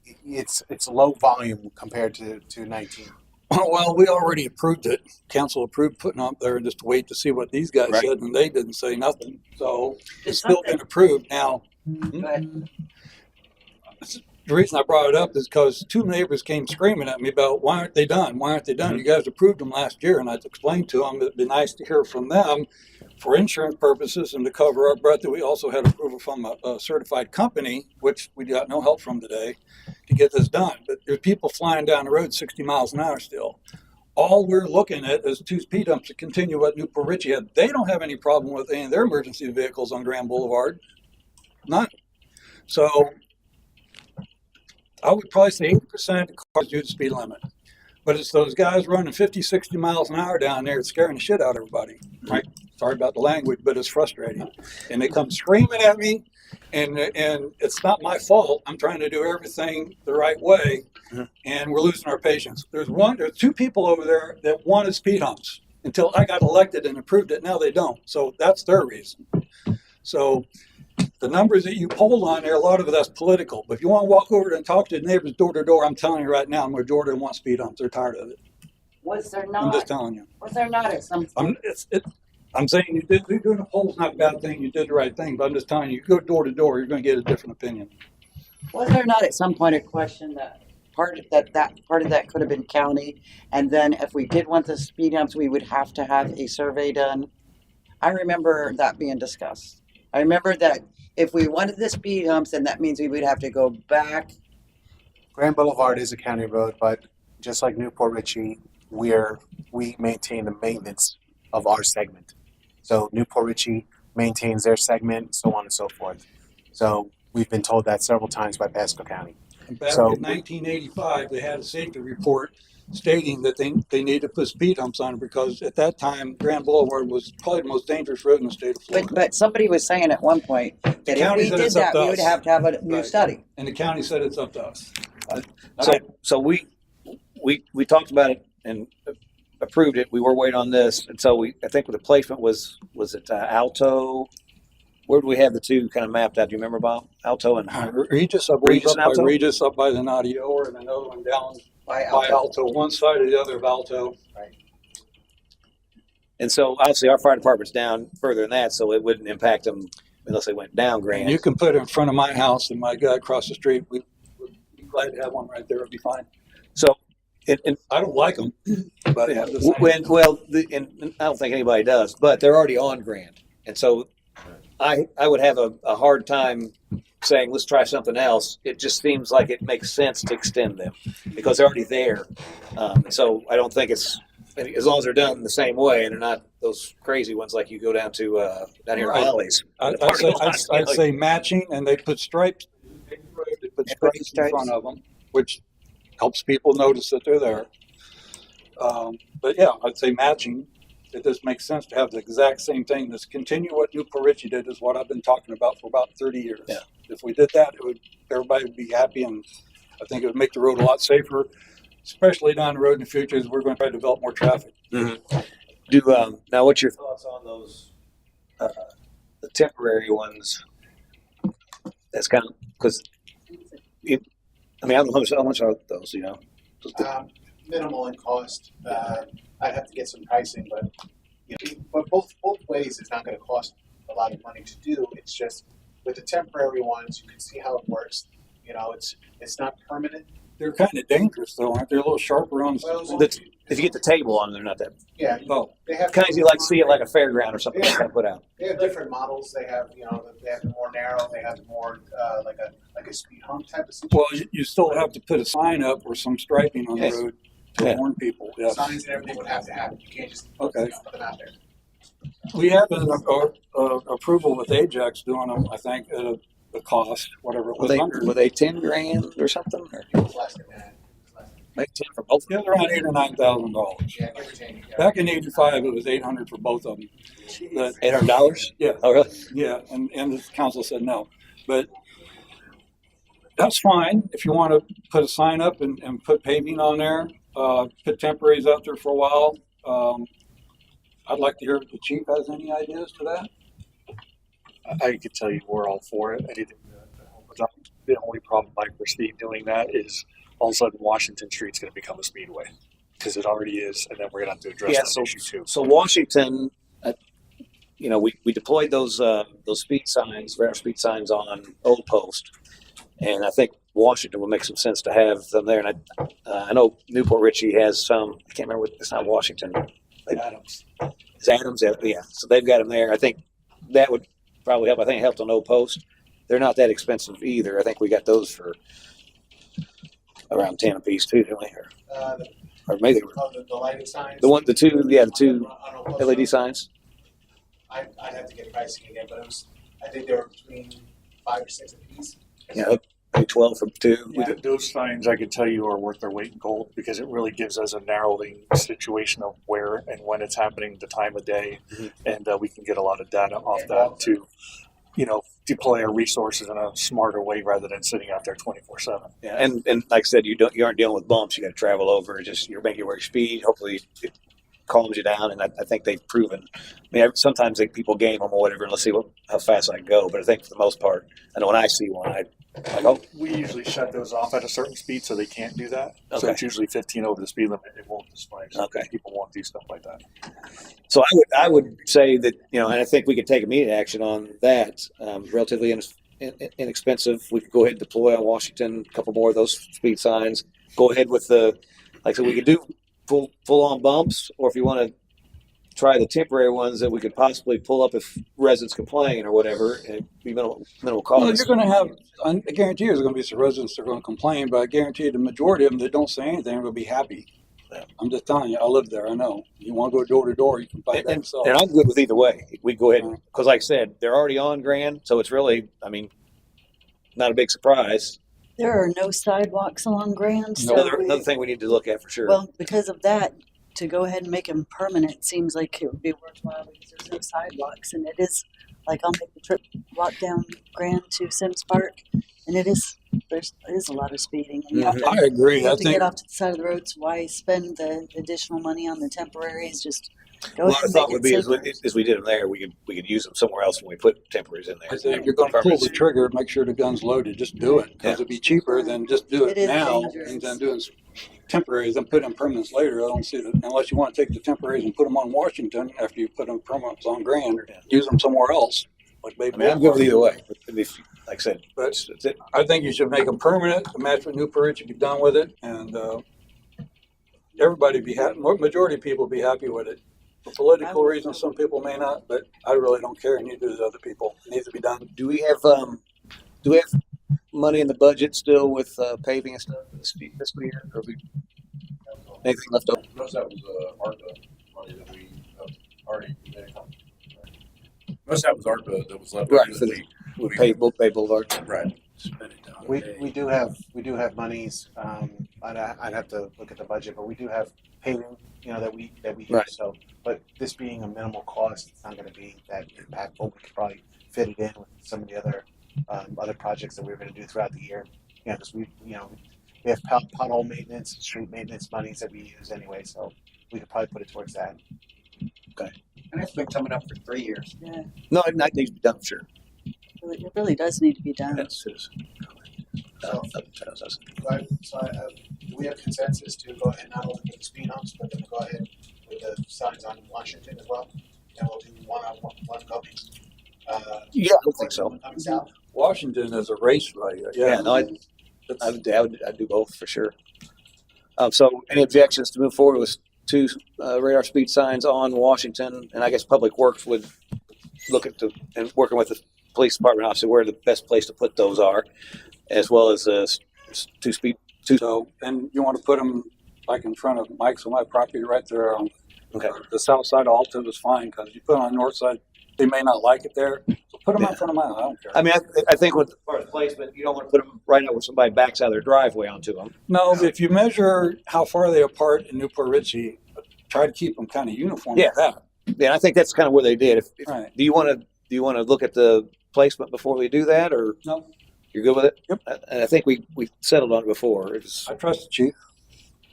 it's low volume compared to 19. Well, we already approved it. Council approved putting up there and just wait to see what these guys said, and they didn't say nothing. So it's still been approved. Now, the reason I brought it up is because two neighbors came screaming at me about why aren't they done? Why aren't they done? You guys approved them last year, and I explained to them it'd be nice to hear from them for insurance purposes and to cover our breath that we also had approval from a certified company, which we got no help from today, to get this done. But there's people flying down the road 60 miles an hour still. All we're looking at is two speed humps to continue what Newport Richie had. They don't have any problem with any of their emergency vehicles on Grand Boulevard. None. So I would probably say 80% of the cars do the speed limit. But it's those guys running 50, 60 miles an hour down there. It's scaring the shit out of everybody. Right? Sorry about the language, but it's frustrating. And they come screaming at me, and it's not my fault. I'm trying to do everything the right way, and we're losing our patience. There's two people over there that wanted speed humps until I got elected and approved it. Now they don't. So that's their reason. So the numbers that you polled on there, a lot of that's political. But if you want to walk over and talk to the neighbors door to door, I'm telling you right now, majority want speed humps. They're tired of it. Was there not? I'm just telling you. Was there not at some point? I'm saying you're doing a poll's not a bad thing. You did the right thing, but I'm just telling you, go door to door, you're going to get a different opinion. Was there not at some point a question that part of that could have been county, and then if we did want the speed humps, we would have to have a survey done? I remember that being discussed. I remember that if we wanted the speed humps, then that means we would have to go back. Grand Boulevard is a county road, but just like Newport Richie, we maintain the maintenance of our segment. So Newport Richey maintains their segment, so on and so forth. So we've been told that several times by Pasco County. And back So- in 1985, they had a safety report stating that they needed to put speed humps on it because at that time, Grand Boulevard was probably the most dangerous road in the state of Florida. But somebody was saying at one point that if county we said did it's up that, to we would us. have to have a new Right. study. And the county said it's up to us. So we talked about it and approved it. We were waiting on this, and so I think the placement was it Alto? Where do we have the two kind of mapped out? Do you remember, Bob? Alto and Regis, I believe, Regis up and by Alto? Regis, up by the Nadio, and another one down By by Alto, one side or the other of Alto. And so obviously our fire department's down further than that, so it wouldn't impact them unless they went down And Grand. you can put it in front of my house and my guy across the street. We'd be glad to have one right there. It'd be fine. So, and I don't like them, but I'm just saying. and I don't think anybody does, but they're already on Grand, and so I would have a hard time saying let's try something else. It just seems like it makes sense to extend them because they're already there. So I don't think it's as long as they're done the same way and they're not those crazy ones like you go down to down here Right. Ollie's. I'd say matching, and they put stripes. They put stripes in front of them, which helps people notice that they're there. But yeah, I'd say matching. It just makes sense to have the exact same thing. Let's continue what Newport Richey did is what I've been talking about for about 30 years. Yeah. If we did that, everybody would be happy, and I think it would make the road a lot safer, especially down the road in the future as we're going to try to develop more traffic. Mm-hmm. Now, what's your thoughts on those the temporary ones? That's kind of because I don't know how much are those, you know? Minimal in cost. I'd have to get some pricing, but but both ways, it's not going to cost a lot of money to do. It's just with the temporary ones, you can see how it works. It's not permanent. They're kind of dangerous, though, aren't they? A little sharper on If you get the table on, they're not that. Yeah. Oh, They have Kind of you like see it like a fairground or something. Kind of put out. They have different models. They have the more narrow. They have the more like a speed hump type of situation. well, you still have to put a sign up or some striping on Yes. the road to warn people. Yeah. Signs and everything would have to happen. You can't just Okay. put them out there. We have an approval with Ajax doing them, I think, at a cost, whatever it was under. Were they $10,000 or something? Or It was less than that. maybe 10 for both? It was around $8,000 or $9,000. Yeah, give or take. Yeah. Back in '85, it was $800 for both of them. But $800? yeah, Oh, really? yeah, and the council said no. But that's fine if you want to put a sign up and put paving on there. Put temporaries out there for a while. I'd like to hear if the chief has any ideas to that. I can tell you we're all for it. Anything to help us out. The only problem I foresee doing that is all of a sudden Washington Street's going to become a speedway because it already is, and then we're going to have to address that issue too. So Washington, we deployed those speed signs, radar speed signs on Old Post, and I think Washington would make some sense to have them there. And I know Newport Richey has some. I can't remember. It's not Washington. Adams. It's Adams. Yeah. So they've got them there. I think that would probably help. I think it helped on Old Post. They're not that expensive either. I think we got those for around 10 a piece too, didn't we? Or maybe they were The lighting signs. the two On Old Post LED Road. signs. I'd have to get pricing again, but I think they were between 5 or 6 a piece. Yeah, maybe 12 for two. Yeah. Those signs, I can tell you, are worth their weight in gold because it really gives us a narrowing situation of where and when it's happening, the time of day, and we can get a lot of data off that to, deploy our resources in a smarter way rather than sitting out there 24/7. Yeah, and like I said, you aren't dealing with bumps. You got to travel over. You're making your speed. Hopefully, it calms you down. And I think they've proven. Sometimes people game them or whatever, and let's see how fast I can go. But I think for the most part, I know when I see one, We usually shut those off at a certain speed so they can't do that. So Okay. it's usually 15 over the speed limit. It won't display. So Okay. people won't do stuff like that. So I would say that and I think we could take immediate action on that. Relatively inexpensive. We could go ahead and deploy on Washington a couple more of those speed signs. Go ahead with like I said, we could do full on bumps, or if you want to try the temporary ones that we could possibly pull up if residents complain or whatever, and it'd be minimal Well, cost. you're going to have, I guarantee there's going to be some residents that are going to complain, but I guarantee the majority of them that don't say anything are going to be happy. I'm just telling you, I live there. I know. You want to go door to door, you can find that And yourself. I'm good with either way. We go ahead because, like I said, they're already on Grand, so it's really, I mean, not a big surprise. There are no sidewalks along Grand, so Another thing we need to look at for sure. well, because of that, to go ahead and make them permanent seems like it would be worthwhile because there's no sidewalks, and it is like I'll make the trip walk down Grand to Sims Park, and it is a lot of speeding. And you have to, I agree. you have I to think get off to the side of the road. So why spend the additional money on the temporaries? Just go Well, ahead I and thought make would it be safer. as we did them there, we could use them somewhere else when we put temporaries in there. I think if you're going to pull the trigger, make sure the gun's loaded. Just do it because it'd be cheaper than just do it It is now dangerous. and then doing temporaries and put in permanents later. I don't see that unless you want to take the temporaries and put them on Washington after you put them permanents on Grand, use them somewhere else. Like I mean, I'm good with either way. If, like I said, but I think you should make them permanent to match with New Parich. Be done with it, and everybody be happy. Majority of people be happy with it. For political reasons, some people may not, but I really don't care. Neither do other people. It needs to be done. do we have money in the budget still with paving and stuff for this fiscal year? Or we anything left over? Most of that was ARPA money that we already made. Most of that was ARPA that was left Right, over for that we pay Boulevard. right. We do have monies. I'd have to look at the budget, but we do have paving, that we use. Right. So, but this being a minimal cost, it's not going to be that impactful. We could probably fit it in with some of the other projects that we were going to do throughout the year. Because we have pothole maintenance, street maintenance monies that we use anyway, so we could probably put it towards that. Okay. And it's been coming up for 3 years. Yeah, No, it needs to be done, sure. it really does need to be done. That's citizen. So do we have consensus to go ahead not only with the speed humps, but then go ahead with the signs on Washington as well? And we'll do one coming. Yeah, I think so. One coming south. Washington is a race right. Yeah, no, I'd do both for sure. So, any objections to move forward with 2 radar speed signs on Washington? And I guess Public Works would look at and working with the police department, obviously, where the best place to put those are, as well as 2 speed. So, and you want to put them like in front of Mike's on my property right there on the south side of Alta is fine because you put them on the north side, they may not like it there. So put them in front of mine. I don't care. I mean, I think with part of the placement, you don't want to put them right now where somebody backs out of their driveway onto them. No, but if you measure how far they apart in Newport Richey, try to keep them kind of uniform. Yeah, like that. Yeah, I think that's kind of where they did. Right. Do you want to look at the placement before we do that, or no? You're good with it? Yep. And I think we settled on it before. I trust the chief.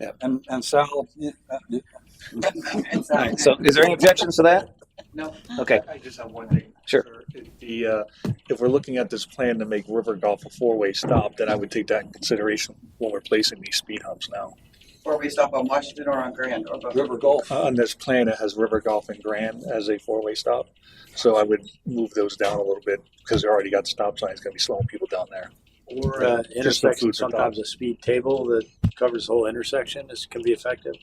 Yeah. And Sal. Yeah. All right. So, is there any objections to that? No. Okay. I just have one thing. Sure. If we're looking at this plan to make River Golf a 4-way stop, then I would take that in consideration when we're placing these speed humps now. 4-way stop on Washington or on Grand? Or both? River Golf. On this plan, it has River Golf and Grand as a 4-way stop. So I would move those down a little bit because they already got stop signs going to be slowing people down there. Or intersection, sometimes a speed table that covers the whole intersection can be effective.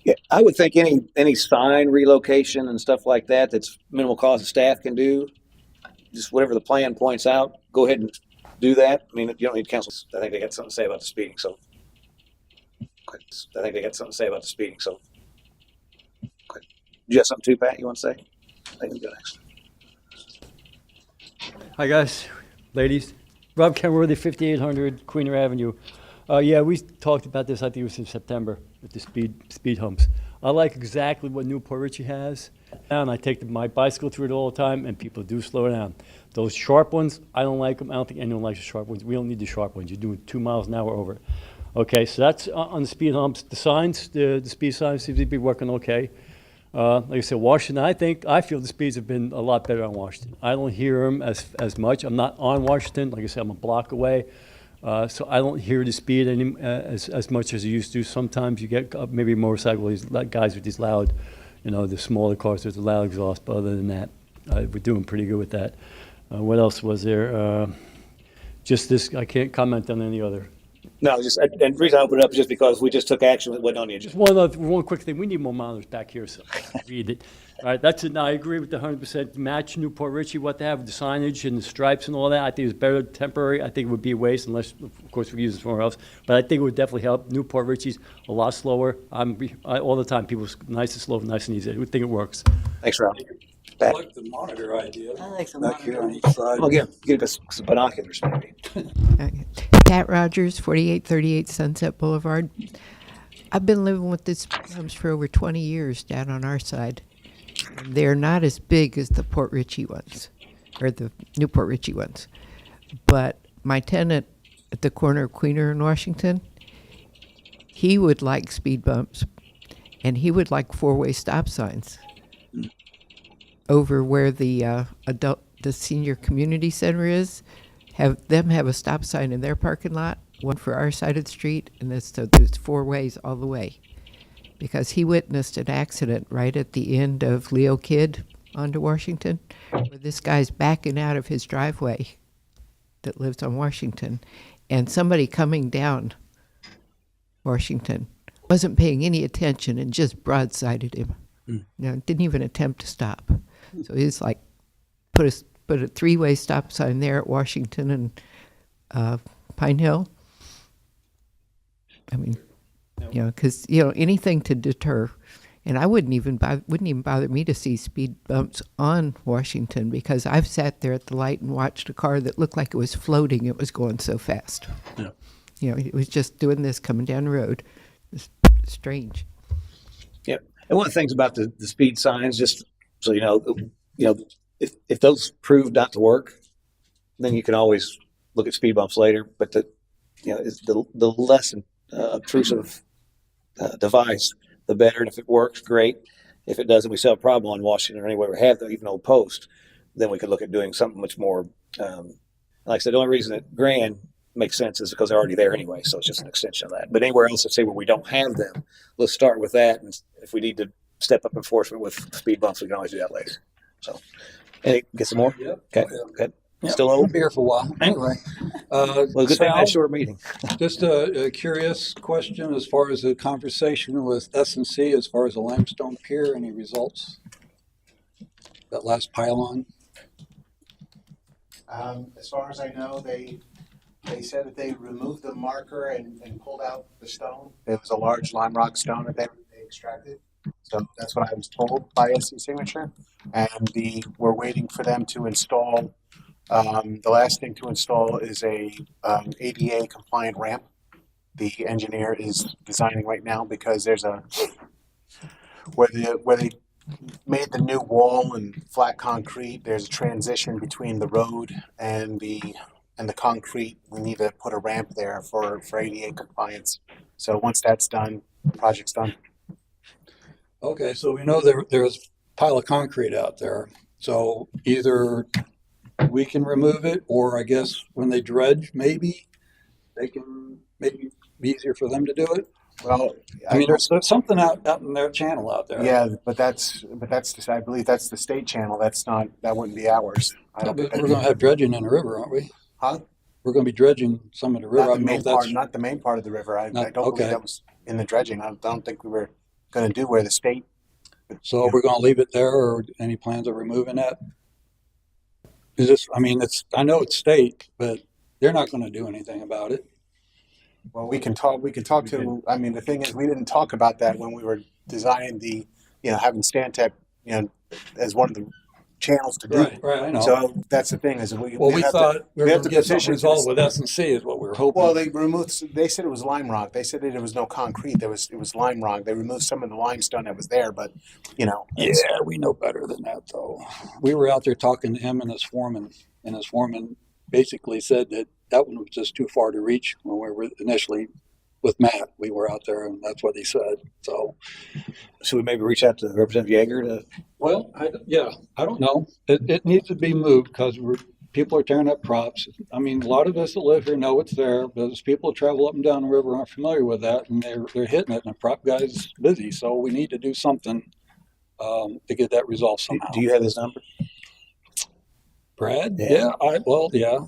Yeah, I would think any sign relocation and stuff like that that's minimal cost that staff can do. Just whatever the plan points out, go ahead and do that. I mean, you don't need council. I think they got something to say about the speeding. So, okay. You have something too, Pat? You want to say? I can go next. Hi guys, ladies. Rob Kenworthy, 5800 Queener Avenue. Yeah, we talked about this, I think it was in September, with the speed humps. I like exactly what Newport Richey has. And I take my bicycle through it all the time, and people do slow down. Those sharp ones, I don't like them. I don't think anyone likes the sharp ones. We don't need the sharp ones. You're doing 2 miles an hour over. Okay, so that's on the speed humps. The signs, the speed signs seem to be working okay. Like I said, Washington, I feel the speeds have been a lot better on Washington. I don't hear them as much. I'm not on Washington. Like I said, I'm a block away. So I don't hear the speed as much as I used to. Sometimes you get maybe a motorcycle, these guys with these loud, the smaller cars with the loud exhaust. But other than that, we're doing pretty good with that. What else was there? Just this, I can't comment on any other No, just and the reason I opened it up is just because we just took action that wasn't on the Just agenda. one quick thing. We need more monitors back here, so read it. All right, that's it. Now, I agree with the 100% match Newport Richie, what they have, the signage and the stripes and all that. I think it's better temporary. I think it would be a waste unless, of course, we use it somewhere else. But I think it would definitely help. Newport Richie's a lot slower. All the time, people, nice and slow, nice and easy. I would think it works. Thanks, Rob. I like the monitor idea. I like the Back here monitor. on each side. Well, get us some binoculars, maybe. Okay. Pat Rogers, 4838 Sunset Boulevard. I've been living with these homes for over 20 years down on our side. They're not as big as the Port Richey ones, or the Newport Richey ones. But my tenant at the corner of Queener and Washington, he would like speed bumps, and he would like four-way stop signs over where the senior community center is. Have a stop sign in their parking lot, one for our side of the street, and so there's four ways all the way. Because he witnessed an accident right at the end of Leo Kidd onto Washington, where this guy's backing out of his driveway that lives on Washington, and somebody coming down Washington wasn't paying any attention and just broadsided him. Didn't even attempt to stop. So he's like, put a three-way stop sign there at Washington and Pine Hill. I mean, because anything to deter, and I wouldn't even bother me to see speed bumps on Washington, because I've sat there at the light and watched a car that looked like it was floating. It was going so fast. Yeah. It was just doing this coming down the road. It's strange. Yeah, and one of the things about the speed signs, just so you know, if those prove not to work, then you can always look at speed bumps later. But it's the less obtrusive device, the better. And if it works, great. If it doesn't, we still have a problem on Washington or anywhere we have even old post. Then we could look at doing something much more. Like I said, the only reason that Grand makes sense is because they're already there anyway, so it's just an extension of that. But anywhere else, let's say where we don't have them, let's start with that. And if we need to step up enforcement with speed bumps, we can always do that later. So, hey, get some more. Yep. Okay. Good. Yep. Still We'll old. be here for a while. Anyway, Well, good thing I had a Sal, short meeting. just a curious question as far as the conversation with S&C as far as the limestone pier. Any results? That last pylon. As far as I know, they said that they removed the marker and pulled out the stone. It was a large lime rock stone that they extracted. So that's what I was told by SC Signature. And we're waiting for them to install. The last thing to install is a ADA compliant ramp. The engineer is designing right now, because there's where they made the new wall and flat concrete. There's a transition between the road and the concrete. We need to put a ramp there for ADA compliance. So once that's done, the project's done. Okay, so we know there's a pile of concrete out there. So either we can remove it, or I guess when they dredge, maybe be easier for them to do it. Well, I mean, there's something out in their channel out there. Yeah, but that's I believe that's the state channel. That wouldn't be ours. No, but we're going to have dredging in the river, aren't we? Huh? We're going to be dredging some of the river. Not the main part of the river. I don't believe that was in the dredging. I don't think we were going to do where the state. So we're going to leave it there, or any plans of removing that? Is this? I mean, I know it's state, but they're not going to do anything about it. Well, we can talk to. I mean, the thing is, we didn't talk about that when we were designing having Stantec, as one of the channels to do. Right, I know. So that's the thing is we thought we were going to get something petition resolved with S&C is what we were hoping. Well, they said it was lime rock. They said that there was no concrete. It was lime rock. They removed some of the limestone that was there, but Yeah, we know better than that, though. We were out there talking to him and his foreman, basically said that one was just too far to reach when we were initially with Matt. We were out there, and that's what he said. So, should we maybe reach out to Representative Yeager to? Well, I don't know. It needs to be moved because people are tearing up props. I mean, a lot of us that live here know it's there, but as people travel up and down the river aren't familiar with that, and they're hitting it, and the prop guy's busy. So we need to do something to get that resolved somehow. Do you have his number? Brad? Yeah. Yeah.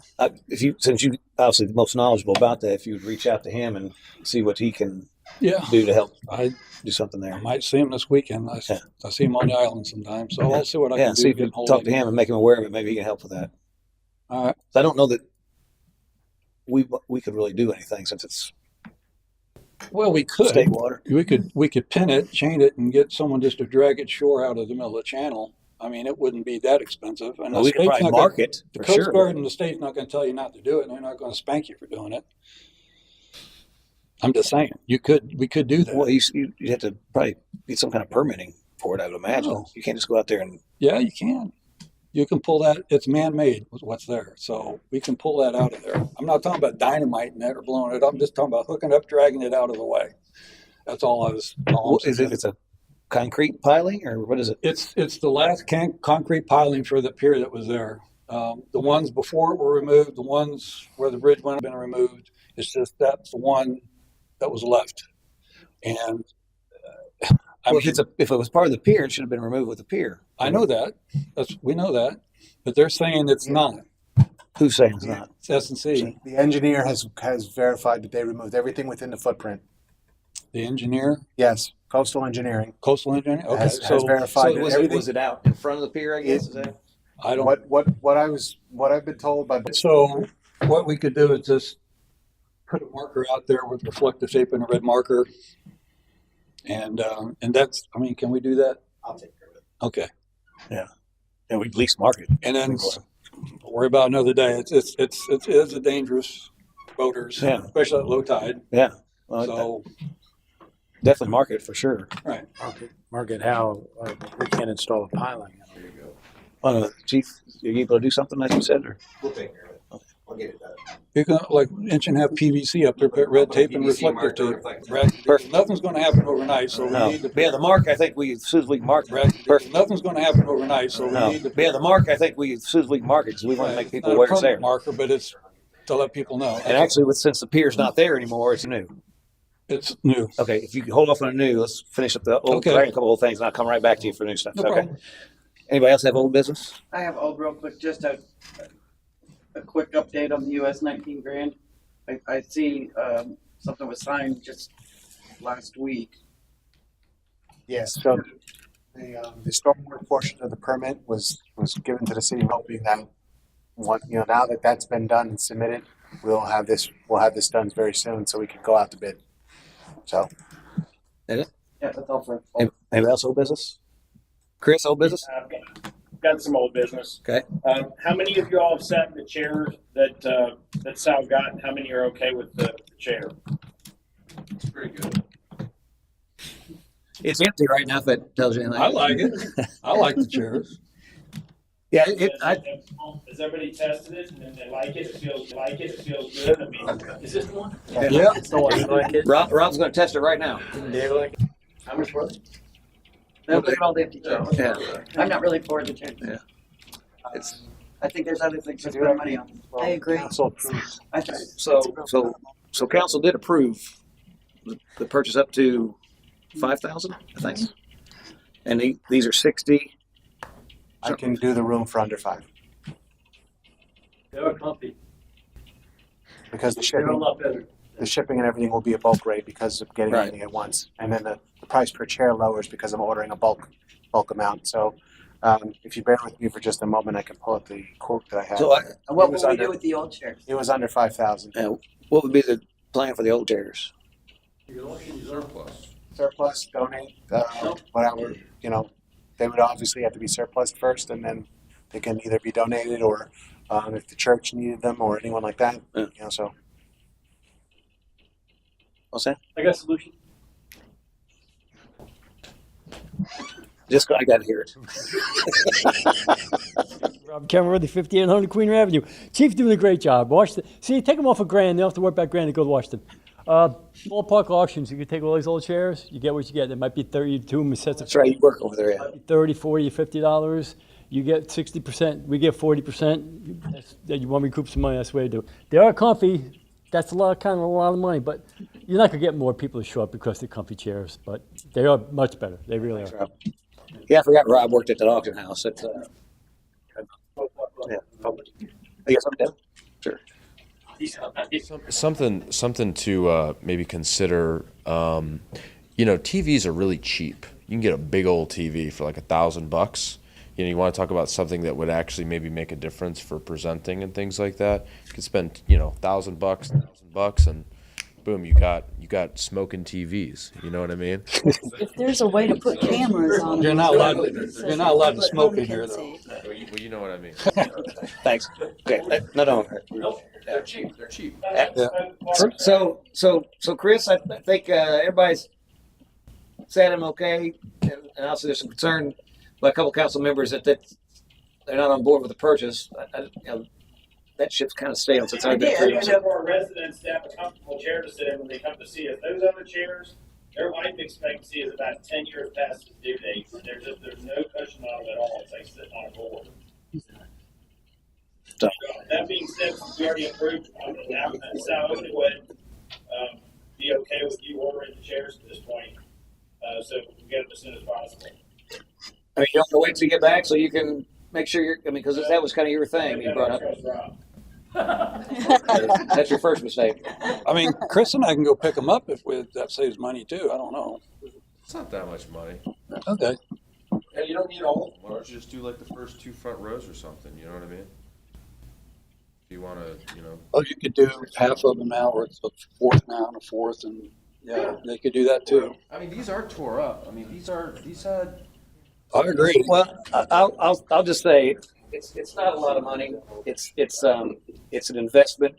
If you, since you obviously the most knowledgeable about that, if you would reach out to him and see what he can Yeah. do to help I do something there. might see him this weekend. Yeah. I see him on the island sometimes, so Yeah. I'll see what I Yeah, can do see to if get you hold talk of to him him. and make him aware of it. Maybe he can help with that. All right. So I don't know that we could really do anything since it's Well, we could. state water. We could pin it, chain it, and get someone just to drag it shore out of the middle of the channel. I mean, it wouldn't be that expensive. And Well, the we could state's probably not mark gonna, it the for Coast sure. Guard and the state's not going to tell you not to do it, and they're not going to spank you for doing it. I'm just saying, we could do that. Well, you have to probably get some kind of permitting for it. I would imagine No. you can't just go out there and Yeah, you can. You can pull that. It's man-made. What's there, so we can pull that out of there. I'm not talking about dynamiting it or blowing it up. I'm just talking about hooking up, dragging it out of the way. That's all I was. is it? It's a concrete piling or what is it? It's the last concrete piling for the pier that was there. The ones before it were removed. The ones where the bridge went have been removed. It's just that's the one that was left. And if it was part of the pier, it should have been removed with the pier. I know that. We know that, but they're saying it's not. Who's saying it's not? It's S&C. The engineer has verified that they removed everything within the footprint. The engineer. Yes, coastal engineering. Coastal engineering. Okay, has verified So everything. was it out in front of the pier? I guess is that? I don't. What I've been told by. So what we could do is just put a marker out there with reflective tape and a red marker, and that's. I mean, can we do that? I'll take care of it. Okay. Yeah, and we at least mark it. And then worry about another day. It is a dangerous boaters, Yeah. especially at low tide. Yeah. Well, So definitely mark it for sure. right. Market how we can't install a piling. Chief, are you able to do something like you said, or We'll take care of it. We'll get it done. You can like inch and a half PVC up there, put red tape and PVC reflective tape. marker, Brad, Perfect. nothing's going to happen overnight, so we no? need to. Yeah, the mark. I think as soon as we can mark it. Brad, Perfect. nothing's going to happen overnight, so we No. need to. Yeah, the mark. I think as soon as we can mark it, because we want to make It's people not a aware it's permanent there. marker, but it's to let people know. And actually, since the pier's not there anymore, it's new. It's new. Okay, if you can hold off on the new, let's finish up the old. Okay. Try a couple old things, and I'll come right back to you for new stuff. No okay. problem. Anybody else have old business? I have real quick, just a quick update on the US 19 grant. I see something was signed just last week. Yes. So the stormwater portion of the permit was given to the city, hoping that now that that's been done and submitted, we'll have this done very soon, so we can go out to bid. So. Is it? Yeah, that's all for. Anybody else old business? Chris, old business? I've got some old business. Okay. How many of you all have sat in the chairs that Sal got, and how many are okay with the chair? It's pretty good. It's empty right now. If that tells you anything. I like it. I like the chairs. Yeah, Has everybody tested it and then they like it? It feels good. I mean, Is this the one? Yeah. Rob's going to test it right now. How much was it? No, look at all the empty chairs. Yeah. I'm not really for the chairs. Yeah. It's I think there's other things to spend money on. I agree. Council approved. I think. so council did approve the purchase up to 5,000, I think. And these are 60. I can do the room for under 5 They are comfy. because the They're a shipping. lot better. The shipping and everything will be a bulk rate because of getting Right. everything at once, and then the price per chair lowers because I'm ordering a bulk amount. So, if you bear with me for just a moment, I can pull up the quote that I have. So And what It will was we under- do with the old chairs? It was under 5,000 what would be the plan for the old chairs? You can auction surplus. surplus. Donate, whatever. They would obviously have to be surplus first, and then they can either be donated or if the church needed them or anyone like that. Yeah. So What's that? I got a solution. I got to hear it. Rob Cameron, 5800 Queen Avenue. Chief's doing a great job. See, take them off $1,000. They don't have to work back grand to go to Washington. Ballpark auctions, you can take all these old chairs, you get what you get. There might be 32 sets of That's right. You work over there. Yeah. 30, 40, $50. You get 60%, we get 40%. You want to recoup some money, that's the way to do it. They are comfy. That's a lot of money, but you're not going to get more people to show up because they're comfy chairs, but they are much better. They really are. Yeah, I forgot Rob worked at that auction house. It's, guess I'm done. Sure. Something to maybe consider. TVs are really cheap. You can get a big old TV for like $1,000. You want to talk about something that would actually maybe make a difference for presenting and things like that. You could spend $1,000, and boom, you got smoking TVs. You know what I mean? If there's a way to put cameras on You're them. not allowed to But smoke home in here, can though. see. Well, you know what I mean. Thanks. Okay. No. They're cheap. They're cheap. So, Chris, I think everybody's said I'm okay, and also there's some concern by a couple council members that they're not on board with the purchase. That ship's kind of stale since I've been I through. think of our residents to have a comfortable chair to sit in when they come to see us. Those other chairs, their life expectancy is about 10 years past the due date. There's no cushion on them at all. It's like sitting on a board. So, that being said, since we already approved, Sal, would be okay with you ordering the chairs at this point, so we can get them as soon as possible. I mean, you don't have to wait till you get back so you can make sure because that was kind of your thing you brought up. That's your first mistake. I mean, Chris and I can go pick them up if that saves money too. I don't know. It's not that much money. Okay. Yeah, you don't need all. Why don't you just do like the first 2 front rows or something? You know what I mean? If you want to, Oh, you could do half of them now, or it's a fourth now and a fourth, and yeah, they could do that too. I mean, these are tore up. I mean, these had. I agree. Well, I'll just say it's not a lot of money. It's an investment.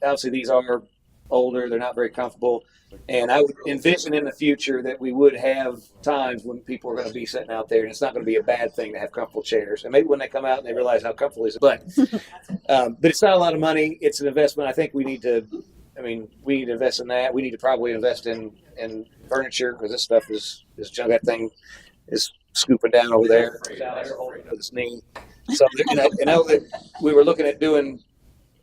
Obviously, these are older. They're not very comfortable. And I would envision in the future that we would have times when people are going to be sitting out there, and it's not going to be a bad thing to have comfortable chairs. And maybe when they come out and they realize how comfortable it is, but it's not a lot of money. It's an investment. I think we need to invest in that. We need to probably invest in furniture because this stuff is junk. That thing is scooping down over there with its knee. So, and I know that we were looking at doing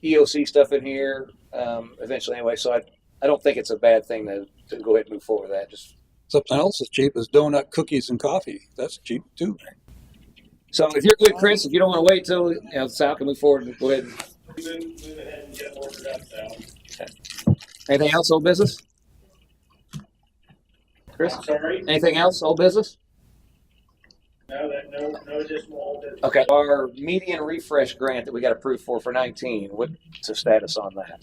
EOC stuff in here eventually anyway. So I don't think it's a bad thing to go ahead and move forward with that. Just something else is cheap is donut, cookies, and coffee. That's cheap too. So if you're good, Chris, if you don't want to wait till Sal can move forward and go ahead and Move ahead and get them ordered up, Sal. Okay. Anything else, old business? Chris? Sorry? Anything else, old business? No additional old business. Okay. Our median refresh grant that we got approved for 19, what's the status on that?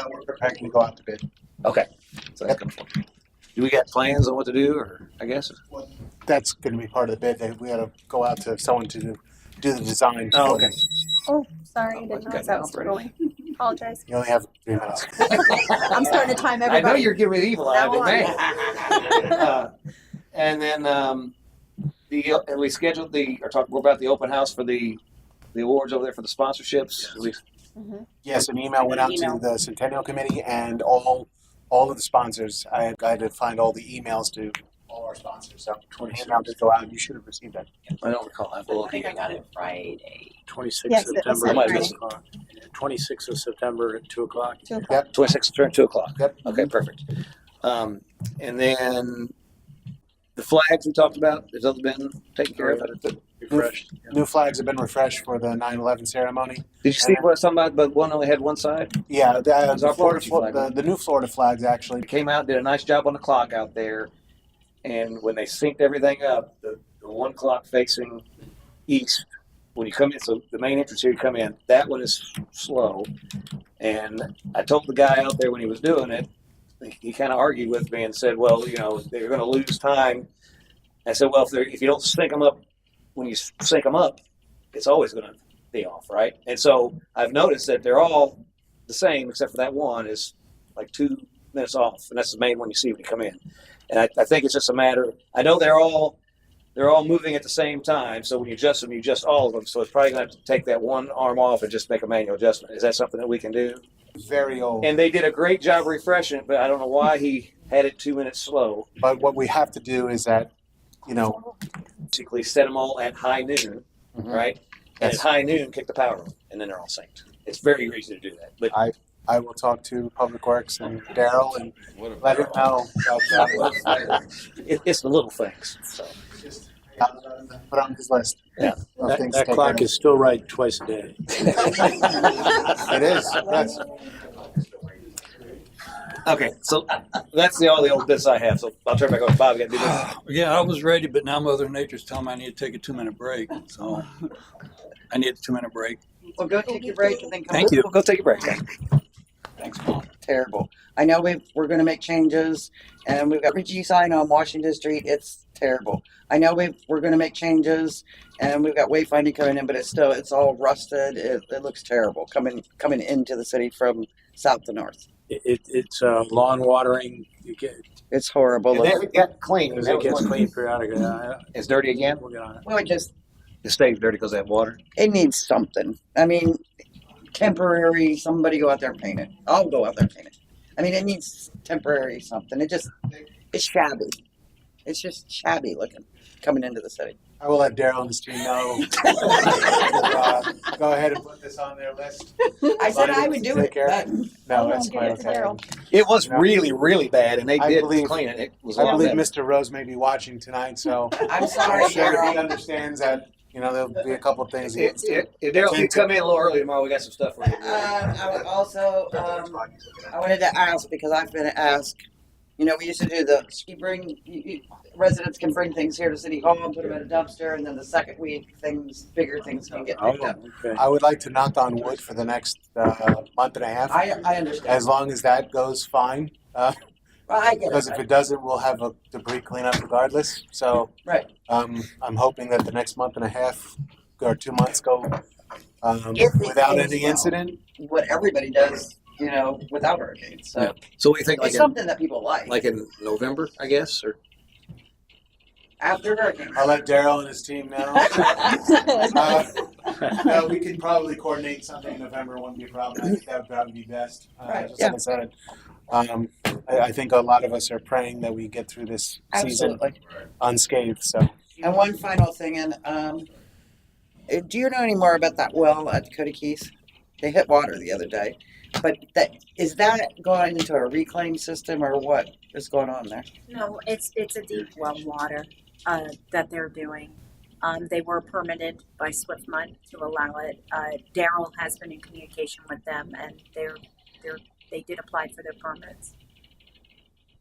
We're preparing to go out to bid. Okay. So that's good. Do we got plans on what to do, or I guess? That's going to be part of the bid. We got to go out to someone to do the design. Oh, okay. Oh, sorry, I didn't realize that was still going. Apologize. You only have 3 minutes. I'm starting to time I everybody. know you're giving me the evil eye, Now but man. And then we scheduled talked more about the open house for the awards over there for the sponsorships. Yes, an email went out to the Centennial Committee and all of the sponsors. I had to find all the emails to all our sponsors. So an email did go out. You should have received that. I don't recall. I think I got it Friday. 26th Yes, it was September. Friday. 26th of September at 2:00. 2 o'clock. Yep. 26th turn 2 o'clock. Yep. Okay, perfect. And then the flags we talked about, has those been taken care of? Refreshed. New flags have been refreshed for the 9/11 ceremony. Did you see what I was talking about? But one only had one side. Yeah, It's our Florida flag. the new Florida flags actually. They came out, did a nice job on the clock out there, and when they synced everything up, the one clock facing east, when you come in, so the main entrance here, you come in, that one is slow. And I told the guy out there when he was doing it, he kind of argued with me and said, well, they're going to lose time. I said, well, if you don't sync them up, when you sync them up, it's always going to be off, right? And so I've noticed that they're all the same, except for that one is like 2 minutes off, and that's the main one you see when you come in. And I think it's just a matter. I know they're all moving at the same time, so when you adjust them, you adjust all of them. So it's probably going to have to take that one arm off and just make a manual adjustment. Is that something that we can do? Very old. And they did a great job refreshing it, but I don't know why he had it 2 minutes slow. But what we have to do is that, Basically set them all at high noon, right? And at high noon, kick the power on, and then they're all synced. It's very easy to do that. But I will talk to Public Works and Daryl and let him know. It's the little things. So. Put on his list. Yeah. Those things That take clock care is still right twice a day. It is. Yes. Okay, so that's all the old bits I have. So I'll turn back over to Bob. We got to do this. Yeah, I was ready, but now Mother Nature's telling me I need to take a 2-minute break. So I need a 2-minute break. Well, go take your break and then come Thank back. you. Go take a break. Thanks, Mom. Terrible. I know we're going to make changes, and we've got Richie sign on Washington Street. It's terrible. I know we're going to make changes, and we've got wayfinding coming in, but it's all rusted. It looks terrible coming into the city from south to north. It's lawn watering. It's horrible. And then it got clean. Because That it was gets one- clean periodically. It's dirty again. We'll get on it. Well, It stays dirty because of that water. it needs something. I mean, temporary. Somebody go out there and paint it. I'll go out there and paint it. I mean, it needs temporary something. It's shabby. It's just shabby looking coming into the city. I will let Daryl and his team know. Go ahead and put this on their list. I said I would do Take it, care. but No, that's quite okay. It was No. really, really bad, and they I did believe- clean it. It was I a lot believe better. Mr. Rose may be watching tonight, so I'm sorry, I'm sure he Daryl. understands that, there'll be a couple of things. If Daryl, you come in a little early tomorrow, we got some stuff for you. I would also, I wanted to ask, because I've been asked, we used to do residents can bring things here to City Hall and put them in a dumpster, and then the second week, bigger things can get picked up. Okay. I would like to knock on wood for the next month and a half. I understand. As long as that goes fine. Well, I get Because it. if it doesn't, we'll have a debris cleanup regardless. So Right. I'm hoping that the next month and a half or 2 months go If it without goes any well. incident. What everybody does, without hurricanes. So So what do you think? it's something that people like in November, I guess, or after hurricanes. I'll let Daryl and his team know. No, we can probably coordinate something in November. Wouldn't be a problem. I think that would probably be best. Right, Just yeah. like I said, I think a lot of us are praying that we get through this season Absolutely. unscathed. So And one final thing, do you know any more about that well at Dakota Keys? They hit water the other day, but is that going into a reclaim system or what is going on there? No, it's a deep well water that they're doing. They were permitted by SwiftMud to allow it. Daryl has been in communication with them, and they did apply for their permits.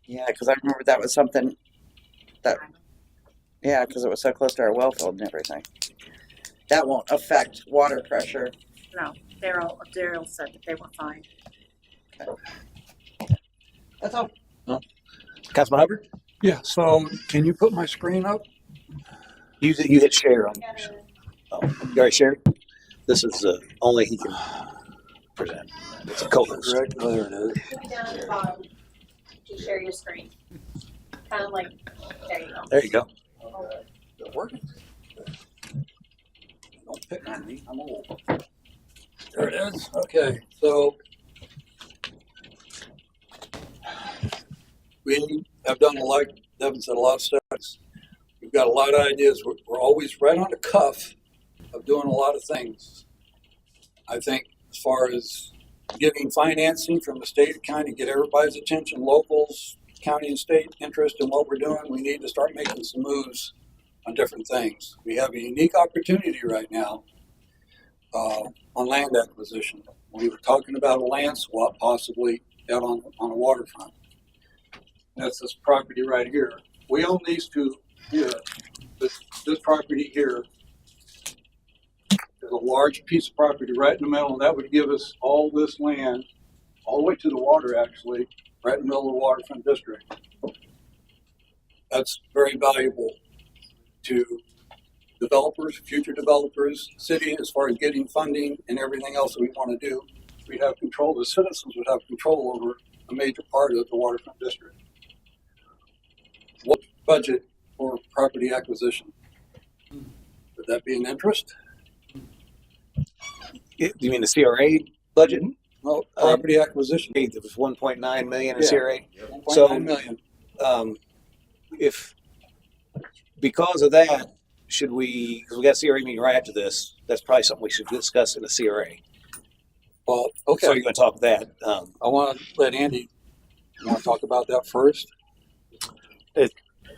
Yeah, because I remember that was something because it was so close to our well field and everything. That won't affect water pressure. No, Daryl said that they were fine. That's all. Councilman Hubbard? Yeah, so can you put my screen up? You hit share on. Oh, you already shared. This is only he can present. It's a co-host. Correct. Oh, there it is. Put down at the bottom to share your screen. Kind of like, there you go. There you go. Is it working? Don't pick on me. I'm old. There it is. Okay, so we have done Devin said a lot of studies. We've got a lot of ideas. We're always right on the cuff of doing a lot of things. I think as far as getting financing from the state and county, get everybody's attention, locals, county and state interest in what we're doing, we need to start making some moves on different things. We have a unique opportunity right now on land acquisition. We were talking about a land swap possibly out on a waterfront. That's this property right here. We own these two here. This property here is a large piece of property right in the middle, and that would give us all this land, all the way to the water actually, right in the middle of the waterfront district. That's very valuable to developers, future developers, city, as far as getting funding and everything else that we want to do. We'd have control, the citizens would have control over a major part of the waterfront district. What budget for property acquisition? Would that be an interest? You mean the CRA budget? No, property acquisition. It was 1.9 million in Yeah. CRA. 1.9 million. If because of that, should we? Because we got a CRA meeting right after this. That's probably something we should discuss in the CRA. Well, okay. So you're going to talk that? I want to let Andy. You want to talk about that first?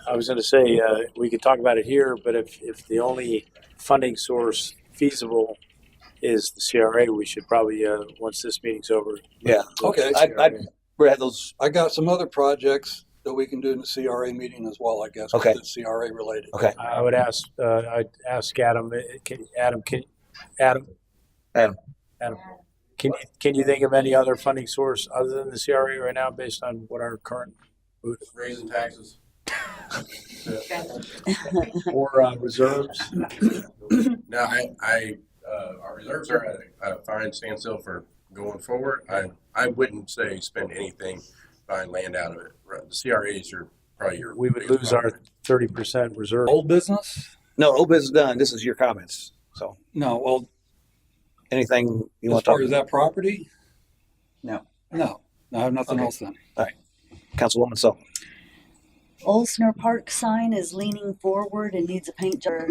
I was going to say, we could talk about it here, but if the only funding source feasible is the CRA, we should probably, once this meeting's over. Yeah. Okay. I'd have those. I got some other projects that we can do in the CRA meeting as well, I guess. 'Cause Okay. it's CRA related. Okay. I would ask, I'd ask Adam, Adam, can you think of any other funding source other than the CRA right now based on what our current Raising taxes. or reserves? No, our reserves are at a fine standstill for going forward. I wouldn't say spend anything buying land out of it. The CRAs are probably your. We would lose our 30% reserve. Old business? No, old business done. This is your comments. So No, well, anything you as want to far talk as about? that property? No. No, I have nothing Okay. else then. Councilwoman Sullivan. Olsner Park sign is leaning forward and needs a paint job.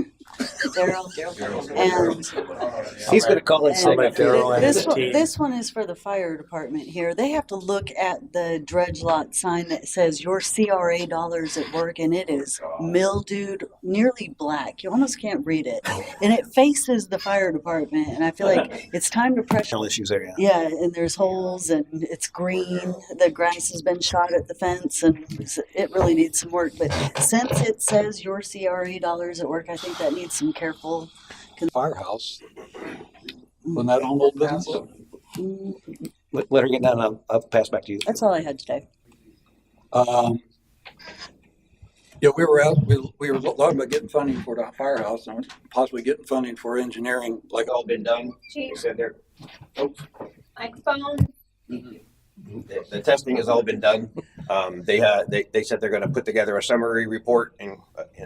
Daryl. And He's going to call it And somebody. Daryl and this his one, team. this one is for the fire department here. They have to look at the dredge lot sign that says your CRA dollars at work, and it is mildewed, nearly black. You almost can't read it. And it faces the fire department, and I feel like it's time to pressure. Issues there, yeah. Yeah, and there's holes, and it's green. The grass has been shot at the fence, and it really needs some work. But since it says your CRA dollars at work, I think that needs some careful. Firehouse. Wasn't that on old business? Let her get done. And I'll pass back to you. That's all I had today. Yeah, we were talking about getting funding for the firehouse and possibly getting funding for engineering, like all been done. Chief, said there, microphone. the testing has all been done. They said they're going to put together a summary report and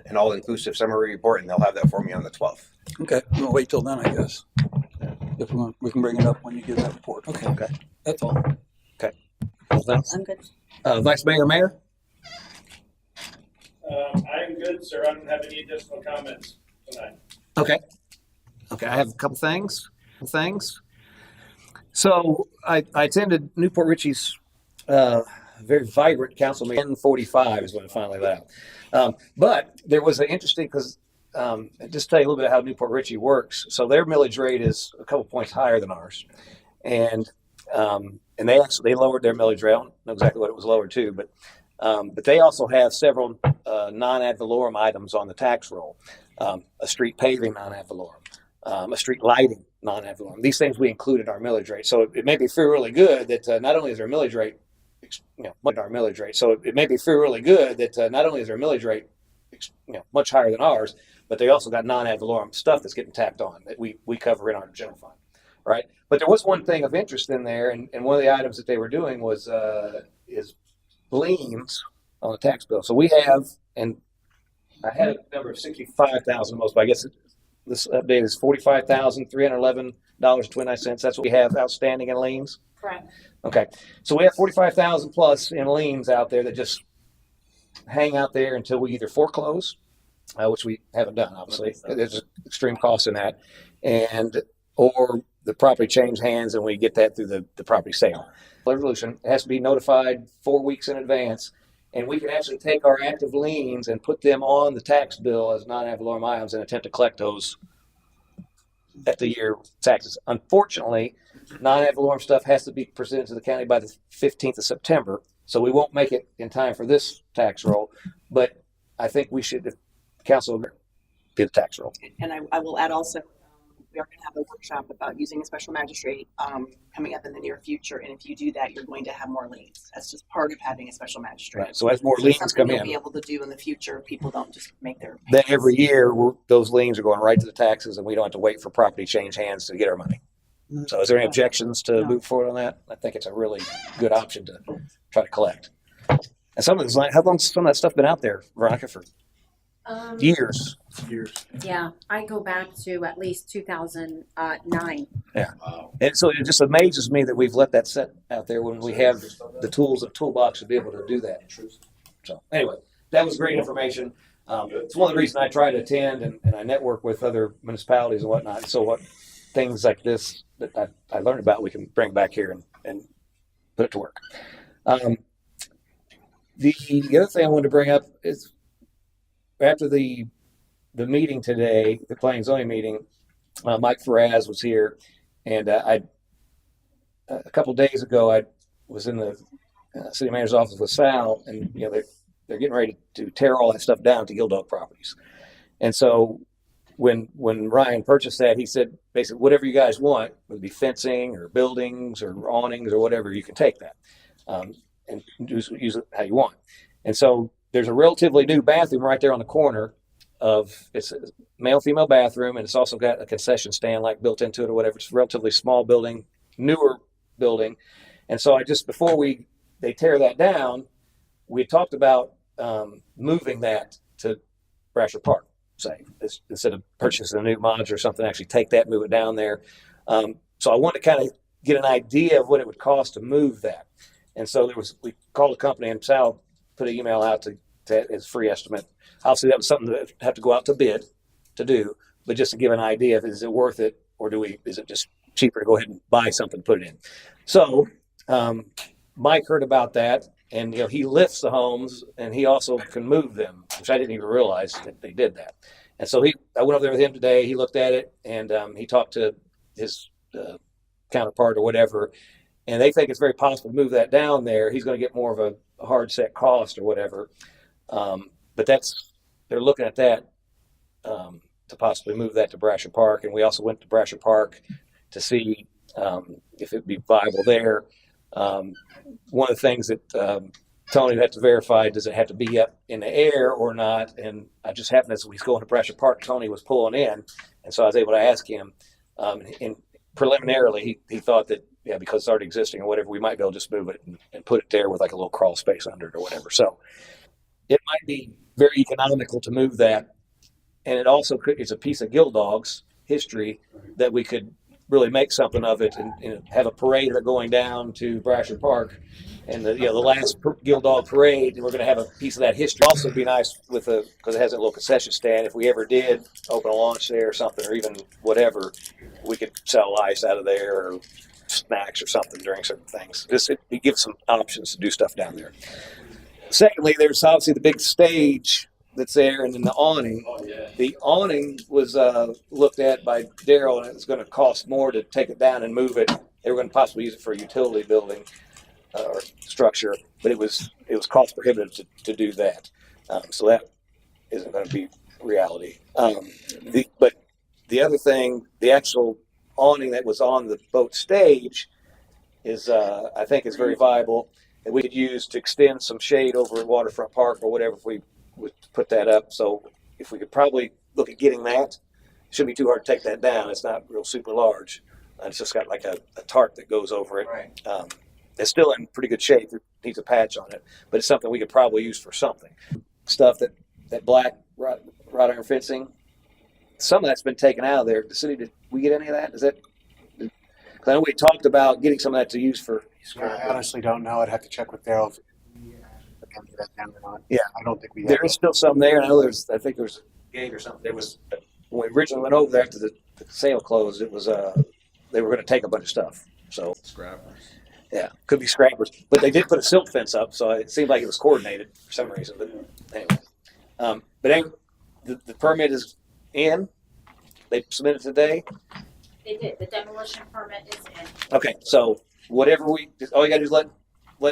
an all-inclusive summary report, and they'll have that for me on the 12th. Okay, we'll wait till then, I guess. If we can bring it up when you get that report. Okay. Okay. That's all. Okay. I'm good. Vice Mayor. I'm good, sir. I don't have any additional comments tonight. Okay. I have a couple things. So I attended Newport Richie's very vibrant council meeting. 10:45 is when it finally let out. But there was an interesting, because just tell you a little bit how Newport Richie works. So their millage rate is a couple points higher than ours, and they lowered their millage rate. I don't know exactly what it was lowered to, but they also have several non-ad valorem items on the tax roll. A street paving non-ad valorem, a street lighting non-ad valorem. These things we include in our millage rate. So it made me feel really good that not only is our millage rate, much much higher than ours, but they also got non-ad valorem stuff that's getting tacked on that we cover in our general fund, right? But there was one thing of interest in there, and one of the items that they were doing was is liens on the tax bill. So we have, and I had a number of 65,000 most, but I guess this update is $45,311.29. That's what we have outstanding in liens. Correct. Okay, so we have 45,000 plus in liens out there that just hang out there until we either foreclose, which we haven't done, obviously. There's extreme costs in that, or the property change hands and we get that through the property sale. Resolution, it has to be notified 4 weeks in advance, and we can actually take our active liens and put them on the tax bill as non-ad valorem items and attempt to collect those at the year taxes. Unfortunately, non-ad valorem stuff has to be presented to the county by the 15th of September, so we won't make it in time for this tax roll, but I think we should, if the council, be the tax roll. And I will add also, we are going to have a workshop about using a special magistrate coming up in the near future. And if you do that, you're going to have more liens. That's just part of having a special magistrate. Right. So as more liens something come you'll in, be able to do in the future. People don't just make their then every year those liens are going right to the taxes, and we don't have to wait for property change hands to get our money. So is there any objections to move forward on that? I think it's a really good option to try to collect. And some of this, how long's some of that stuff been out there, Veronica, for years? Yeah, I go back to at least 2009. Yeah. And so it just amazes me that we've let that sit out there when we have the tools and toolbox to be able to do that. So anyway, that was great information. It's one of the reasons I try to attend and I network with other municipalities and whatnot. So what things like this that I learned about, we can bring back here and put it to work. The other thing I wanted to bring up is after the meeting today, the planning and zoning meeting, Mike Faraz was here, and a couple of days ago I was in the city manager's office with Sal, and they're getting ready to tear all that stuff down to Gill Dog Properties, and so when Ryan purchased that, he said basically whatever you guys want, whether it be fencing or buildings or awnings or whatever, you can take that and use it how you want. And so there's a relatively new bathroom right there on the corner of it's a male female bathroom, and it's also got a concession stand like built into it or whatever. It's a relatively small building, newer building, and so before they tear that down, we had talked about moving that to Brasher Park, say, instead of purchasing a new modular or something. Actually take that, move it down there. So I want to kind of get an idea of what it would cost to move that. And so we called the company, and Sal put an email out to as free estimate. Obviously, that was something that have to go out to bid to do, but just to give an idea of is it worth it, or is it just cheaper to go ahead and buy something and put it in. So Mike heard about that, and he lifts the homes, and he also can move them, which I didn't even realize that they did that. And so I went over there with him today. He looked at it, and he talked to his counterpart or whatever, and they think it's very possible to move that down there. He's going to get more of a hard set cost or whatever, but they're looking at that to possibly move that to Brasher Park. And we also went to Brasher Park to see if it'd be viable there. One of the things that Tony had to verify, does it have to be up in the air or not? And I just happened, as we was going to Brasher Park, Tony was pulling in, and so I was able to ask him. And preliminarily, he thought that because it's already existing or whatever, we might be able to just move it and put it there with like a little crawl space under it or whatever. So it might be very economical to move that, and it also it's a piece of Gill Dog's history that we could really make something of it and have a parade going down to Brasher Park, and the last Gill Dog parade, and we're going to have a piece of that history. Also, be nice because it has a little concession stand. If we ever did open a launch there or something, or even whatever, we could sell ice out of there or snacks or something during certain things. It gives some options to do stuff down there. Secondly, there's obviously the big stage that's there, and then the awning. The awning was looked at by Daryl, and it was going to cost more to take it down and move it. They were going to possibly use it for a utility building or structure, but it was cost prohibitive to do that. So that isn't going to be reality. But the other thing, the actual awning that was on the boat stage is, I think, is very viable, that we could use to extend some shade over at Waterfront Park or whatever if we would put that up. So if we could probably look at getting that, it shouldn't be too hard to take that down. It's not real super large. It's just got like a tarp that goes over it. Right. It's still in pretty good shape. It needs a patch on it, but it's something we could probably use for something. Stuff that black wrought iron fencing, some of that's been taken out of there. The city, did we get any of that? Is that? Because I know we talked about getting some of that to use for. I honestly don't know. I'd have to check with Daryl if we can do that down or not. Yeah, I don't think we. There is still some there. I know I think there's a gate or something. There was when we originally went over there after the sale closed. It was they were going to take a bunch of stuff. So Scrappers. Yeah, could be scrappers, but they did put a silt fence up, so it seemed like it was coordinated for some reason. But anyway, the permit is in. They submitted today. They did. The demolition permit is in. Okay, so whatever all you got to do is let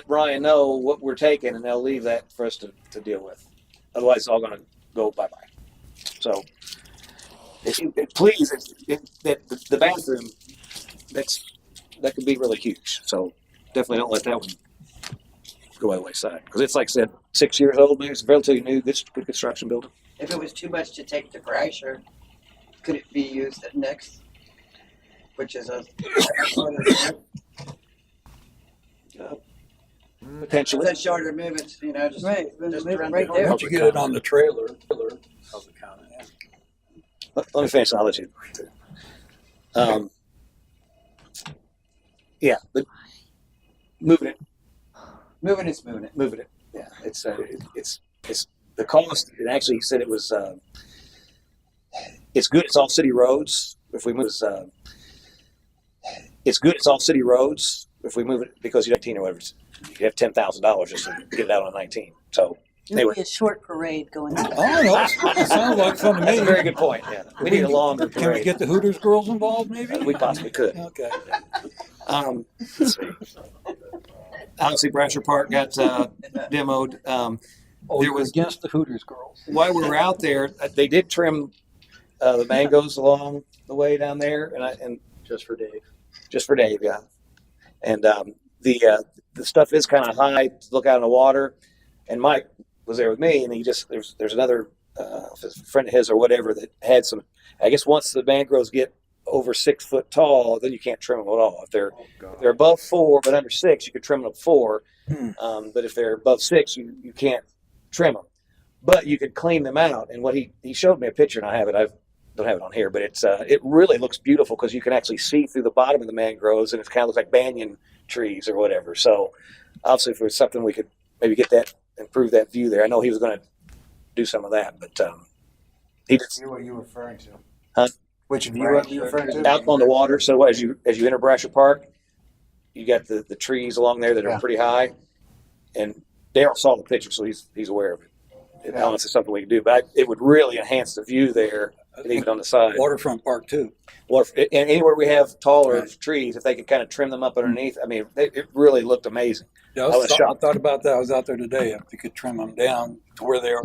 Ryan know what we're taking, and they'll leave that for us to deal with. Otherwise, it's all going to go bye bye. So, please, the bathroom that could be really huge. So definitely don't let that one go by the wayside, because it's, like I said, 6 years old. Maybe it's a relatively new, good construction building. If it was too much to take to Brasher, could it be used at Nick's, which is a potentially it's a shorter move? It's just Right, just right, run right the there. whole- Once you get it on the trailer, public county. Let me finish and I'll let you. Yeah, but moving it. Yeah, it's the cost. It actually said it was. It's good. It's all city roads. If we move, it's good. It's all city roads. If we move it, because you have 19 or whatever, you have $10,000 just to get it out on 19. So It'll be a short parade going. Oh, no, it sounds like fun to me. That's a very good point. Yeah, we need a longer Can we parade. get the Hooters girls involved, maybe? We possibly could. Okay. Let's see. Obviously, Brasher Park got demoed. Oh, There you're was against the Hooters girls. while we were out there, they did trim the mangoes along the way down there, and Just for Dave. just for Dave, yeah. And the stuff is kind of high to look out in the water. And Mike was there with me, and he just there's another friend of his or whatever that had some. I guess once the mangroves get over 6 foot tall, then you can't trim them at all. If they're above 4 but under 6, you could trim them up 4. But if they're above 6, you can't trim them. But you could clean them out. And what he showed me a picture, and I have it. I don't have it on here, but it really looks beautiful because you can actually see through the bottom of the mangroves, and it kind of looks like banyan trees or whatever. So obviously, if there's something we could maybe get that, improve that view there. I know he was going to do some of that, but he just. What are you referring to? Huh? Which view are you referring to? Out on the water. So as you enter Brasher Park, you got the trees along there that are pretty high, and Daryl saw the picture, so he's aware of it. It's honestly something we can do, but it would really enhance the view there, even on the side. Waterfront Park too. And anywhere we have taller trees, if they could kind of trim them up underneath, I mean, it really looked amazing. Yeah, I was I shocked. thought about that. I was out there today. If you could trim them down to where they are,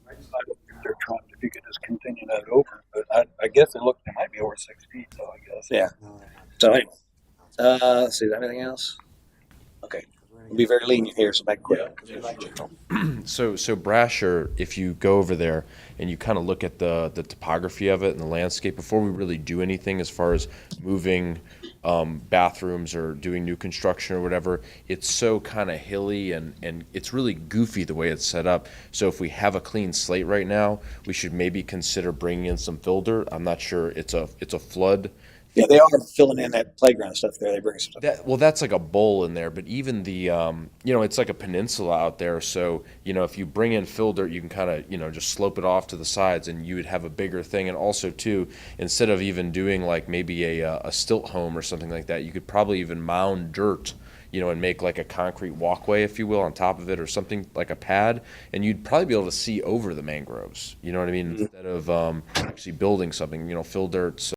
right side of what they're trying. If you could just continue that over, but I guess they might be over 6 feet. So I guess. Yeah. So anyway, let's see. Is there anything else? Okay. We'll be very lenient here, so back quick. So Brasher, if you go over there and you kind of look at the topography of it and the landscape before we really do anything as far as moving bathrooms or doing new construction or whatever, it's so kind of hilly and it's really goofy the way it's set up. So if we have a clean slate right now, we should maybe consider bringing in some fill dirt. I'm not sure it's a flood. Yeah, they are filling in that playground stuff there. They bring some stuff. That's like a bowl in there, but even the, it's like a peninsula out there. So, if you bring in fill dirt, you can kind of, just slope it off to the sides and you would have a bigger thing. And also, too, instead of even doing like maybe a stilt home or something like that, you could probably even mound dirt, and make like a concrete walkway, if you will, on top of it or something like a pad. And you'd probably be able to see over the mangroves. You know what I mean? Instead of actually building something, fill dirt. So